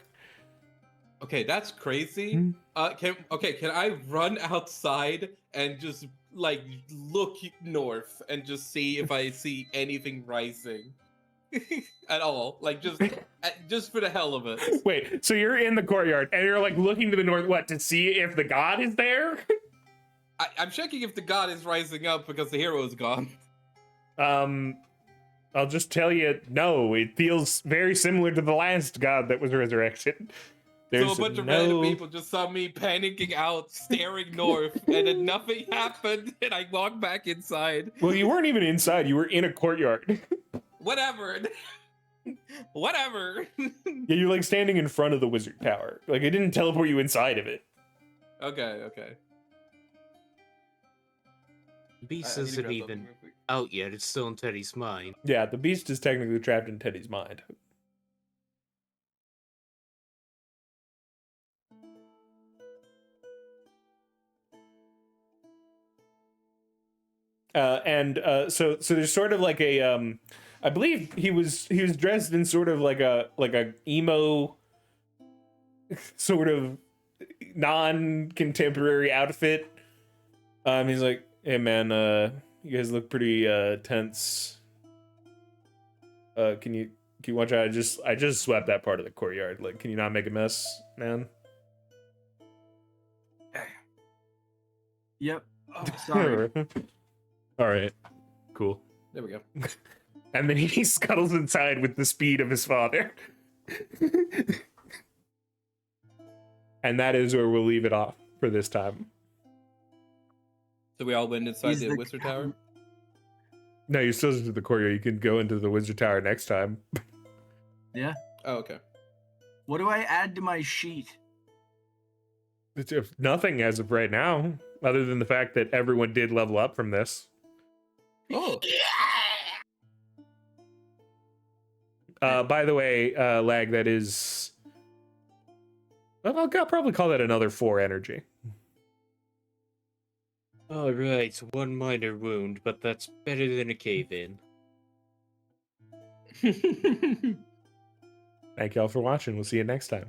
Okay, that's crazy. Can I run outside and just like look north and just see if I see anything rising at all. Like just for the hell of it. Wait, so you're in the courtyard and you're like looking to the north, what, to see if the god is there? I'm checking if the god is rising up because the hero is gone. I'll just tell you, no, it feels very similar to the last god that was resurrected. So a bunch of random people just saw me panicking out, staring north, and then nothing happened, and I walked back inside. Well, you weren't even inside, you were in a courtyard. Whatever. Whatever. Yeah, you're like standing in front of the wizard tower. Like, it didn't teleport you inside of it. Okay. Beast I need to isn't grab something even real quick. out yet. It's still in Teddy's mind. Yeah, the beast is technically trapped in Teddy's mind. So there's sort of like a I believe he was dressed in sort of like a emo sort of non-contemporary outfit. He's like, hey man, you guys look pretty tense. Can you watch out? I just swept that part of the courtyard. Like, can you not make a mess, man? Yep. Oh, sorry. All right, cool. There we go. And then he scuttles inside with the speed of his father. And that is where we'll leave it off for this time. So we all went inside He's the the wizard tower? No, you're still into the courtyard. You can go into the wizard tower next time. Yeah. Oh, okay. What do I add to my sheet? It's nothing as of right now, other than the fact that everyone did level up from this. Oh. By the way, Lag, that is... Well, I'll probably call that another 4 energy. Alright, one minor wound, but that's better than a cave-in. Thank y'all for watching. We'll see you next time.